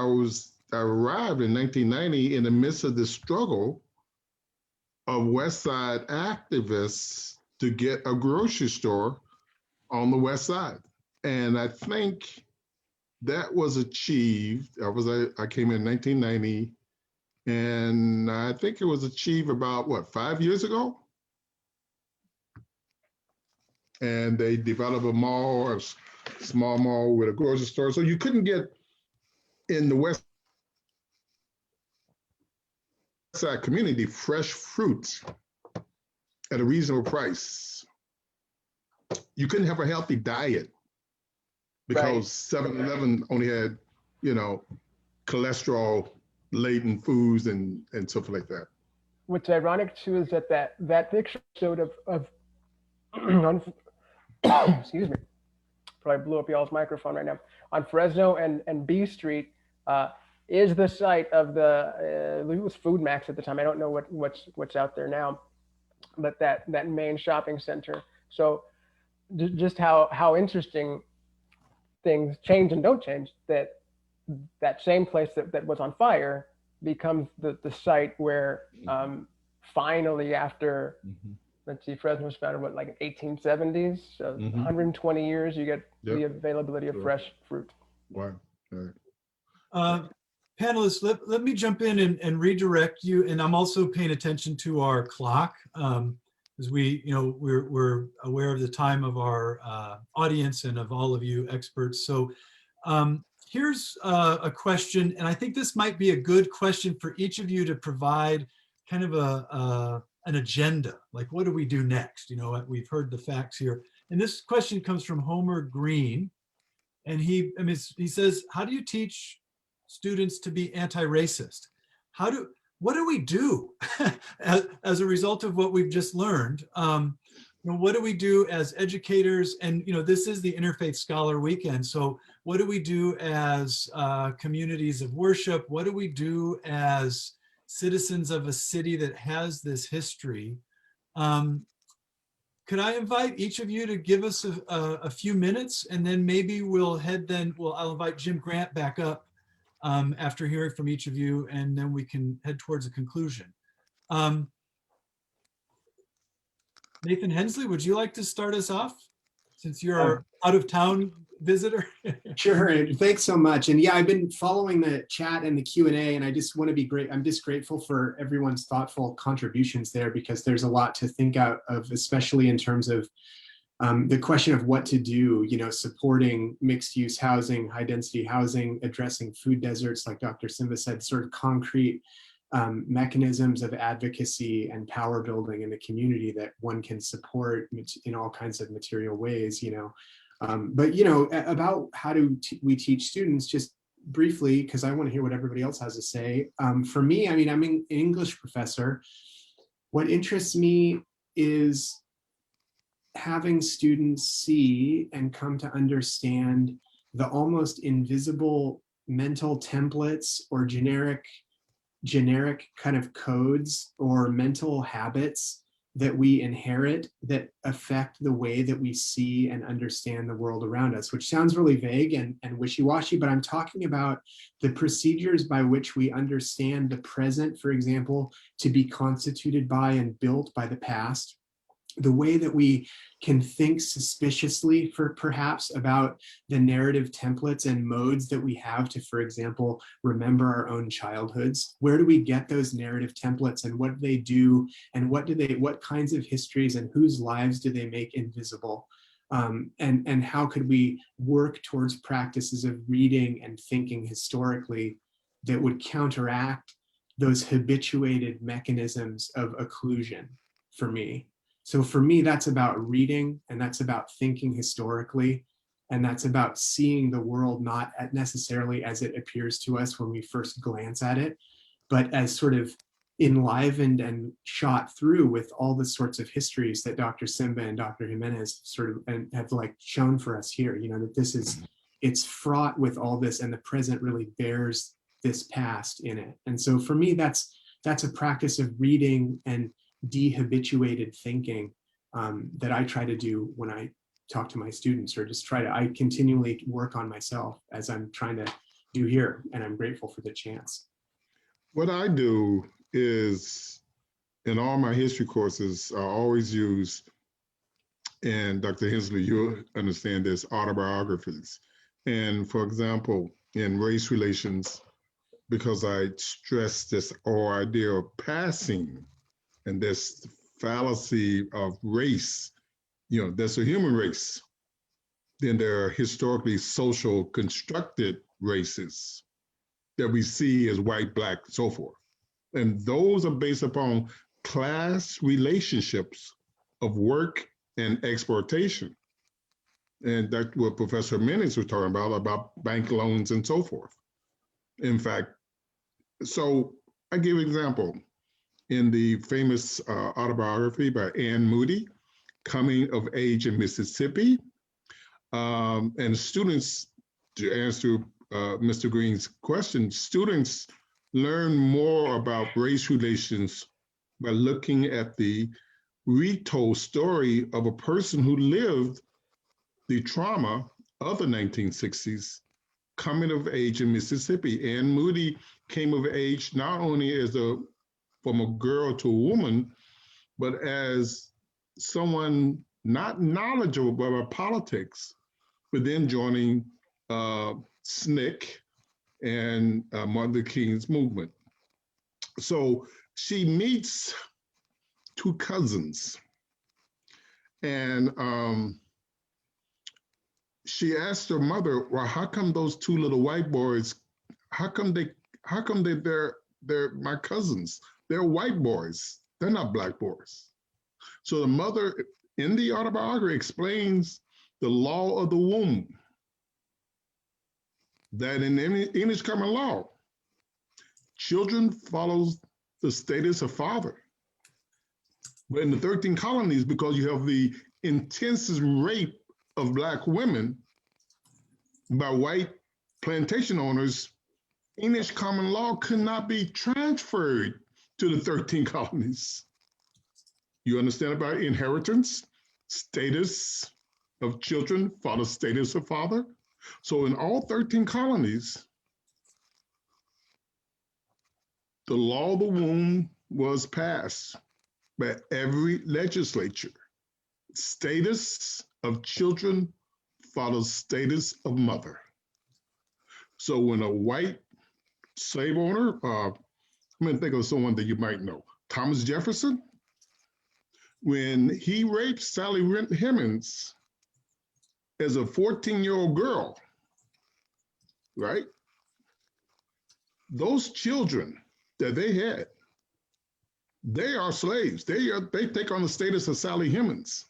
arrived in 1990 in the midst of the struggle of West Side activists to get a grocery store on the West Side. And I think that was achieved. I came in 1990, and I think it was achieved about 5 years ago. And they developed a mall, a small mall with a grocery store. So you couldn't get in the West Side community fresh fruit at a reasonable price. You couldn't have a healthy diet because 7-Eleven only had, cholesterol laden foods and stuff like that. What's ironic too is that picture showed of excuse me, probably blew up y'all's microphone right now, on Fresno and B Street is the site of the, I believe it was Food Max at the time. I don't know what's out there now, but that main shopping center. So just how interesting things change and don't change, that same place that was on fire becomes the site where finally after, let's see, Fresno was founded, 1870s? So 120 years, you get the availability of fresh fruit. Wow. All right. Panelists, let me jump in and redirect you. And I'm also paying attention to our clock as we're aware of the time of our audience and of all of you experts. So here's a question, and I think this might be a good question for each of you to provide kind of an agenda, like what do we do next? We've heard the facts here. And this question comes from Homer Green. And he says, how do you teach students to be anti-racist? What do we do as a result of what we've just learned? What do we do as educators? And this is the Interfaith Scholar Weekend. So what do we do as communities of worship? What do we do as citizens of a city that has this history? Could I invite each of you to give us a few minutes, and then maybe I'll invite Jim Grant back up after hearing from each of you, and then we can head towards a conclusion. Nathan Hensley, would you like to start us off since you're our out-of-town visitor? Sure, and thanks so much. And yeah, I've been following the chat and the Q&A, and I just want to be great. I'm just grateful for everyone's thoughtful contributions there, because there's a lot to think out of, especially in terms of the question of what to do, supporting mixed use housing, high density housing, addressing food deserts, like Dr. Simba said, sort of concrete mechanisms of advocacy and power building in the community that one can support in all kinds of material ways, But, about how do we teach students, just briefly, because I want to hear what everybody else has to say. For me, I'm an English professor. What interests me is having students see and come to understand the almost invisible mental templates or generic kind of codes or mental habits that we inherit that affect the way that we see and understand the world around us, which sounds really vague and wishy-washy, but I'm talking about the procedures by which we understand the present, for example, to be constituted by and built by the past, the way that we can think suspiciously for perhaps about the narrative templates and modes that we have to, for example, remember our own childhoods. Where do we get those narrative templates, and what do they do, and what kinds of histories and whose lives do they make invisible? And how could we work towards practices of reading and thinking historically that would counteract those habituated mechanisms of occlusion for me? So for me, that's about reading, and that's about thinking historically, and that's about seeing the world not necessarily as it appears to us when we first glance at it, but as sort of enlivened and shot through with all the sorts of histories that Dr. Simba and Dr. Jimenez sort of have like shown for us here, you know, that this is, it's fraught with all this, and the present really bears this past in it. And so for me, that's a practice of reading and dehabituated thinking that I try to do when I talk to my students, or just I continually work on myself as I'm trying to do here, and I'm grateful for the chance. What I do is, in all my history courses, I always use, and Dr. Hensley, you'll understand this, autobiographies. And for example, in race relations, because I stress this whole idea of passing and this fallacy of race, you know, there's a human race. Then there are historically social constructed races that we see as white, black, so forth. And those are based upon class relationships of work and exploitation. And that's what Professor Jimenez was talking about bank loans and so forth. In fact, so I give an example. In the famous autobiography by Anne Moody, Coming of Age in Mississippi. And students, to answer Mr. Green's question, students learn more about race relations by looking at the retold story of a person who lived the trauma of the 1960s, coming of age in Mississippi. Anne Moody came of age not only as from a girl to a woman, but as someone not knowledgeable about politics, but then joining SNCC and Martin Luther King's movement. So she meets two cousins, and she asked her mother, well, how come those two little white boys, how come they're my cousins? They're white boys. They're not black boys. So the mother in the autobiography explains the law of the womb, that in English common law, children follow the status of father. But in the 13 colonies, because you have the intensest rape of black women by white plantation owners, English common law could not be transferred to the 13 colonies. You understand about inheritance, status of children, follow status of father. So in all 13 colonies, the law of the womb was passed by every legislature. Status of children follows status of mother. So when a white slave owner, I'm going to think of someone that you might know, Thomas Jefferson, when he raped Sally Hemings as a 14-year-old girl, right? Those children that they had, they are slaves. They take on the status of Sally Hemings,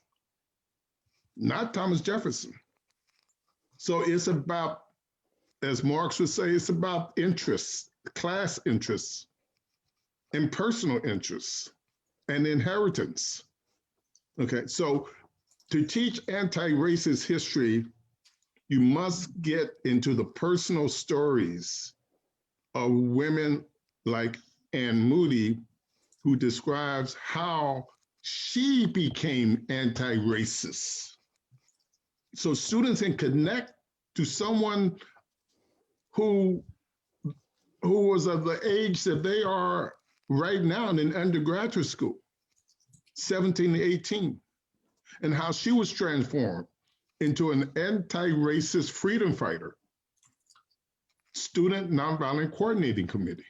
not Thomas Jefferson. So it's about, as Marx would say, it's about interests, class interests, and personal interests, and inheritance. Okay, so to teach anti-racist history, you must get into the personal stories of women like Anne Moody, who describes how she became anti-racist. So students can connect to someone who was of the age that they are right now in undergraduate school, 17 to 18, and how she was transformed into an anti-racist freedom fighter, student nonviolent coordinating committee.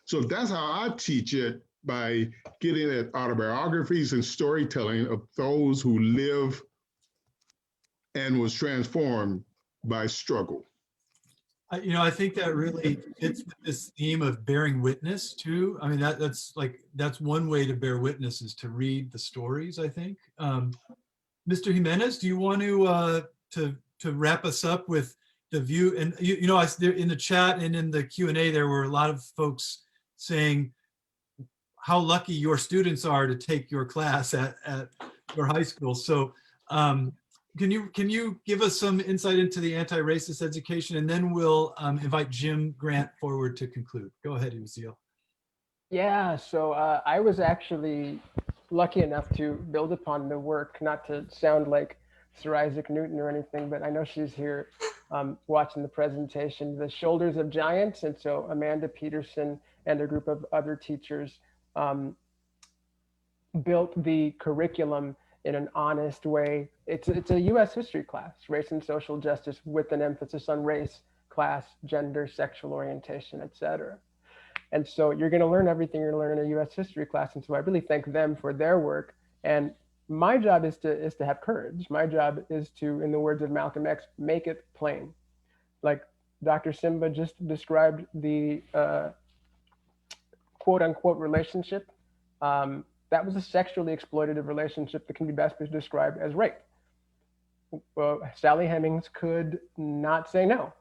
So that's how I teach it, by getting at autobiographies and storytelling of those who live and was transformed by struggle. I think that really fits with this theme of bearing witness too. I mean, that's one way to bear witness, is to read the stories, I think. Mr. Jimenez, do you want to wrap us up with the view? And in the chat and in the Q&A, there were a lot of folks saying how lucky your students are to take your class at your high school. So can you give us some insight into the anti-racist education, and then we'll invite Jim Grant forward to conclude. Go ahead, Uziel. Yeah, so I was actually lucky enough to build upon the work, not to sound like Sir Isaac Newton or anything, but I know she's here watching the presentation, The Shoulders of Giants. And so Amanda Peterson and a group of other teachers built the curriculum in an honest way. It's a US history class, race and social justice, with an emphasis on race, class, gender, sexual orientation, etc. And so you're going to learn everything you're going to learn in a US history class. And so I really thank them for their work. And my job is to have courage. My job is to, in the words of Malcolm X, make it plain. Like Dr. Simba just described the quote unquote relationship. That was a sexually exploitative relationship that can be best described as rape. Sally Hemings could not say no.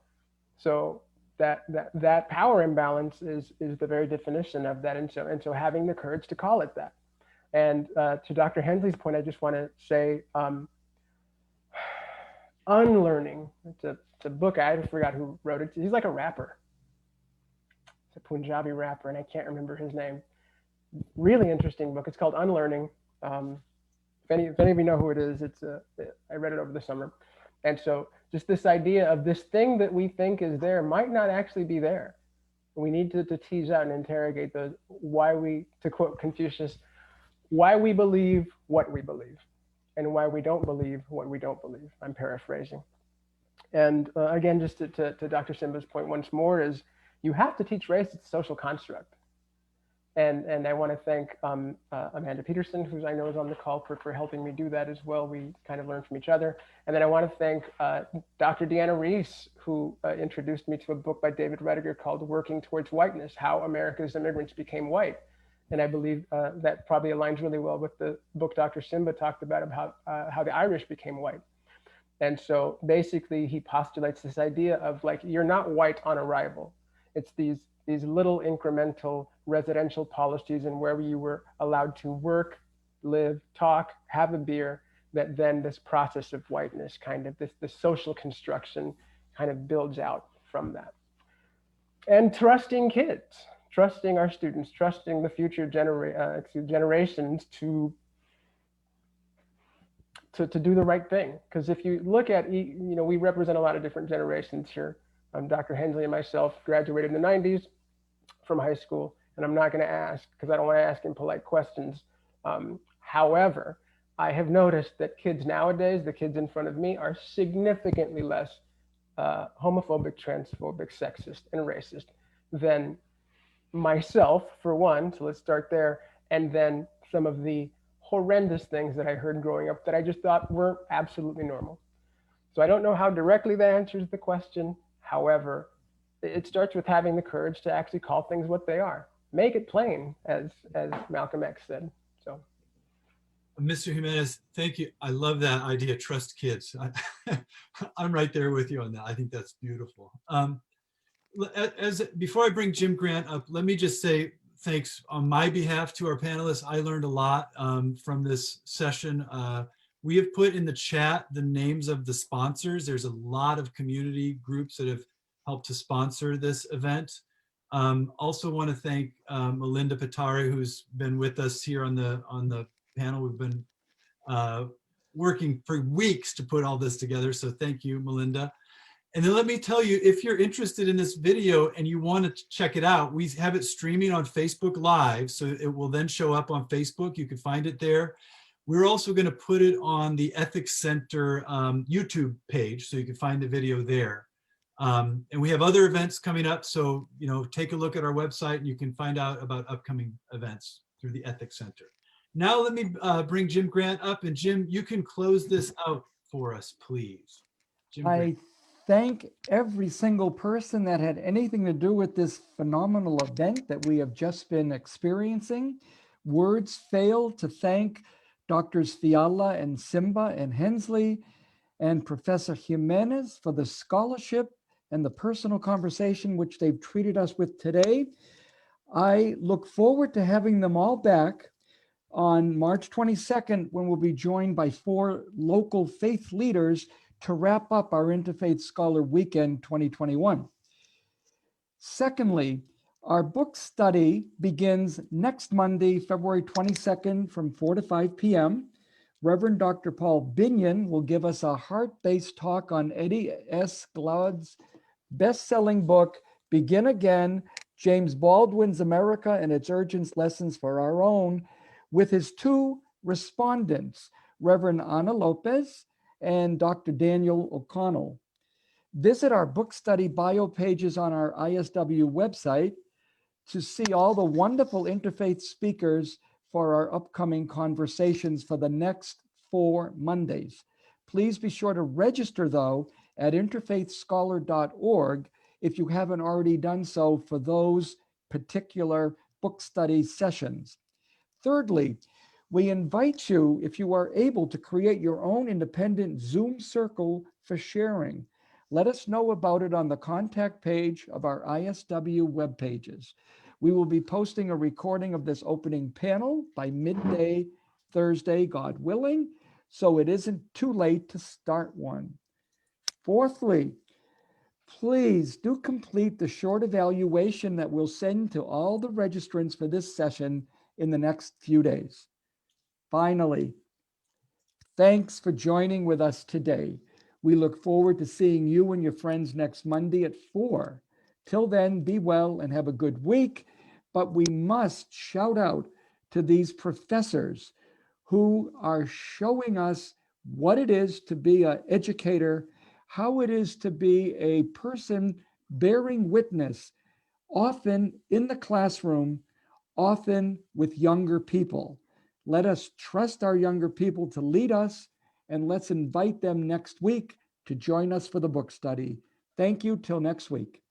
So that power imbalance is the very definition of that. And so having the courage to call it that. And to Dr. Hensley's point, I just want to say, Unlearning. It's a book. I forgot who wrote it. He's like a rapper. It's a Punjabi rapper, and I can't remember his name. Really interesting book. It's called Unlearning. If any of you know who it is, I read it over the summer. And so just this idea of this thing that we think is there might not actually be there. We need to tease out and interrogate those, to quote Confucius, why we believe what we believe and why we don't believe what we don't believe. I'm paraphrasing. And again, just to Dr. Simba's point once more, is you have to teach race. It's a social construct. And I want to thank Amanda Peterson, who I know is on the call, for helping me do that as well. We kind of learn from each other. And then I want to thank Dr. Deanna Reese, who introduced me to a book by David Rediger called Working Towards Whiteness, How America's Immigrants Became White. And I believe that probably aligns really well with the book Dr. Simba talked about how the Irish became white. And so basically he postulates this idea of like, you're not white on arrival. It's these little incremental residential policies and where you were allowed to work, live, talk, have a beer, that then this process of whiteness, kind of this social construction kind of builds out from that. And trusting kids, trusting our students, trusting the future generations to do the right thing. Because if you look at, we represent a lot of different generations here. Dr. Hensley and myself graduated in the 90s from high school, and I'm not going to ask because I don't want to ask impolite questions. However, I have noticed that kids nowadays, the kids in front of me, are significantly less homophobic, transphobic, sexist, and racist than myself, for one. So let's start there. And then some of the horrendous things that I heard growing up that I just thought were absolutely normal. So I don't know how directly that answers the question. However, it starts with having the courage to actually call things what they are. Make it plain, as Malcolm X said. So, Mr. Jimenez, thank you. I love that idea, trust kids. I'm right there with you on that. I think that's beautiful. Before I bring Jim Grant up, let me just say thanks on my behalf to our panelists. I learned a lot from this session. We have put in the chat the names of the sponsors. There's a lot of community groups that have helped to sponsor this event. Also want to thank Melinda Pitarre, who's been with us here on the panel. We've been working for weeks to put all this together. So thank you, Melinda. And then let me tell you, if you're interested in this video and you want to check it out, we have it streaming on Facebook Live. So it will then show up on Facebook. You can find it there. We're also going to put it on the Ethics Center YouTube page, so you can find the video there. And we have other events coming up. So, you know, take a look at our website and you can find out about upcoming events through the Ethics Center. Now let me bring Jim Grant up, and Jim, you can close this out for us, please. Jim Grant. I thank every single person that had anything to do with this phenomenal event that we have just been experiencing. Words fail to thank Doctors Fiala and Simba and Hensley and Professor Jimenez for the scholarship and the personal conversation which they've treated us with today. I look forward to having them all back on March 22nd, when we'll be joined by 4 local faith leaders to wrap up our Interfaith Scholar Weekend 2021. Secondly, our book study begins next Monday, February 22nd from 4 to 5 p.m. Reverend Dr. Paul Binion will give us a heart-based talk on Eddie S. Glaude's best-selling book, Begin Again, James Baldwin's America and Its Urgent Lessons for Our Own, with his 2 respondents, Reverend Ana Lopez and Dr. Daniel O'Connell. Visit our book study bio pages on our ISW website to see all the wonderful interfaith speakers for our upcoming conversations for the next 4 Mondays. Please be sure to register, though, at interfaithscholar.org if you haven't already done so for those particular book study sessions. Thirdly, we invite you, if you are able, to create your own independent Zoom circle for sharing. Let us know about it on the contact page of our ISW web pages. We will be posting a recording of this opening panel by midday Thursday, God willing, so it isn't too late to start one. Fourthly, please do complete the short evaluation that we'll send to all the registrants for this session in the next few days. Finally, thanks for joining with us today. We look forward to seeing you and your friends next Monday at 4. Till then, be well and have a good week. But we must shout out to these professors who are showing us what it is to be an educator, how it is to be a person bearing witness, often in the classroom, often with younger people. Let us trust our younger people to lead us, and let's invite them next week to join us for the book study. Thank you till next week.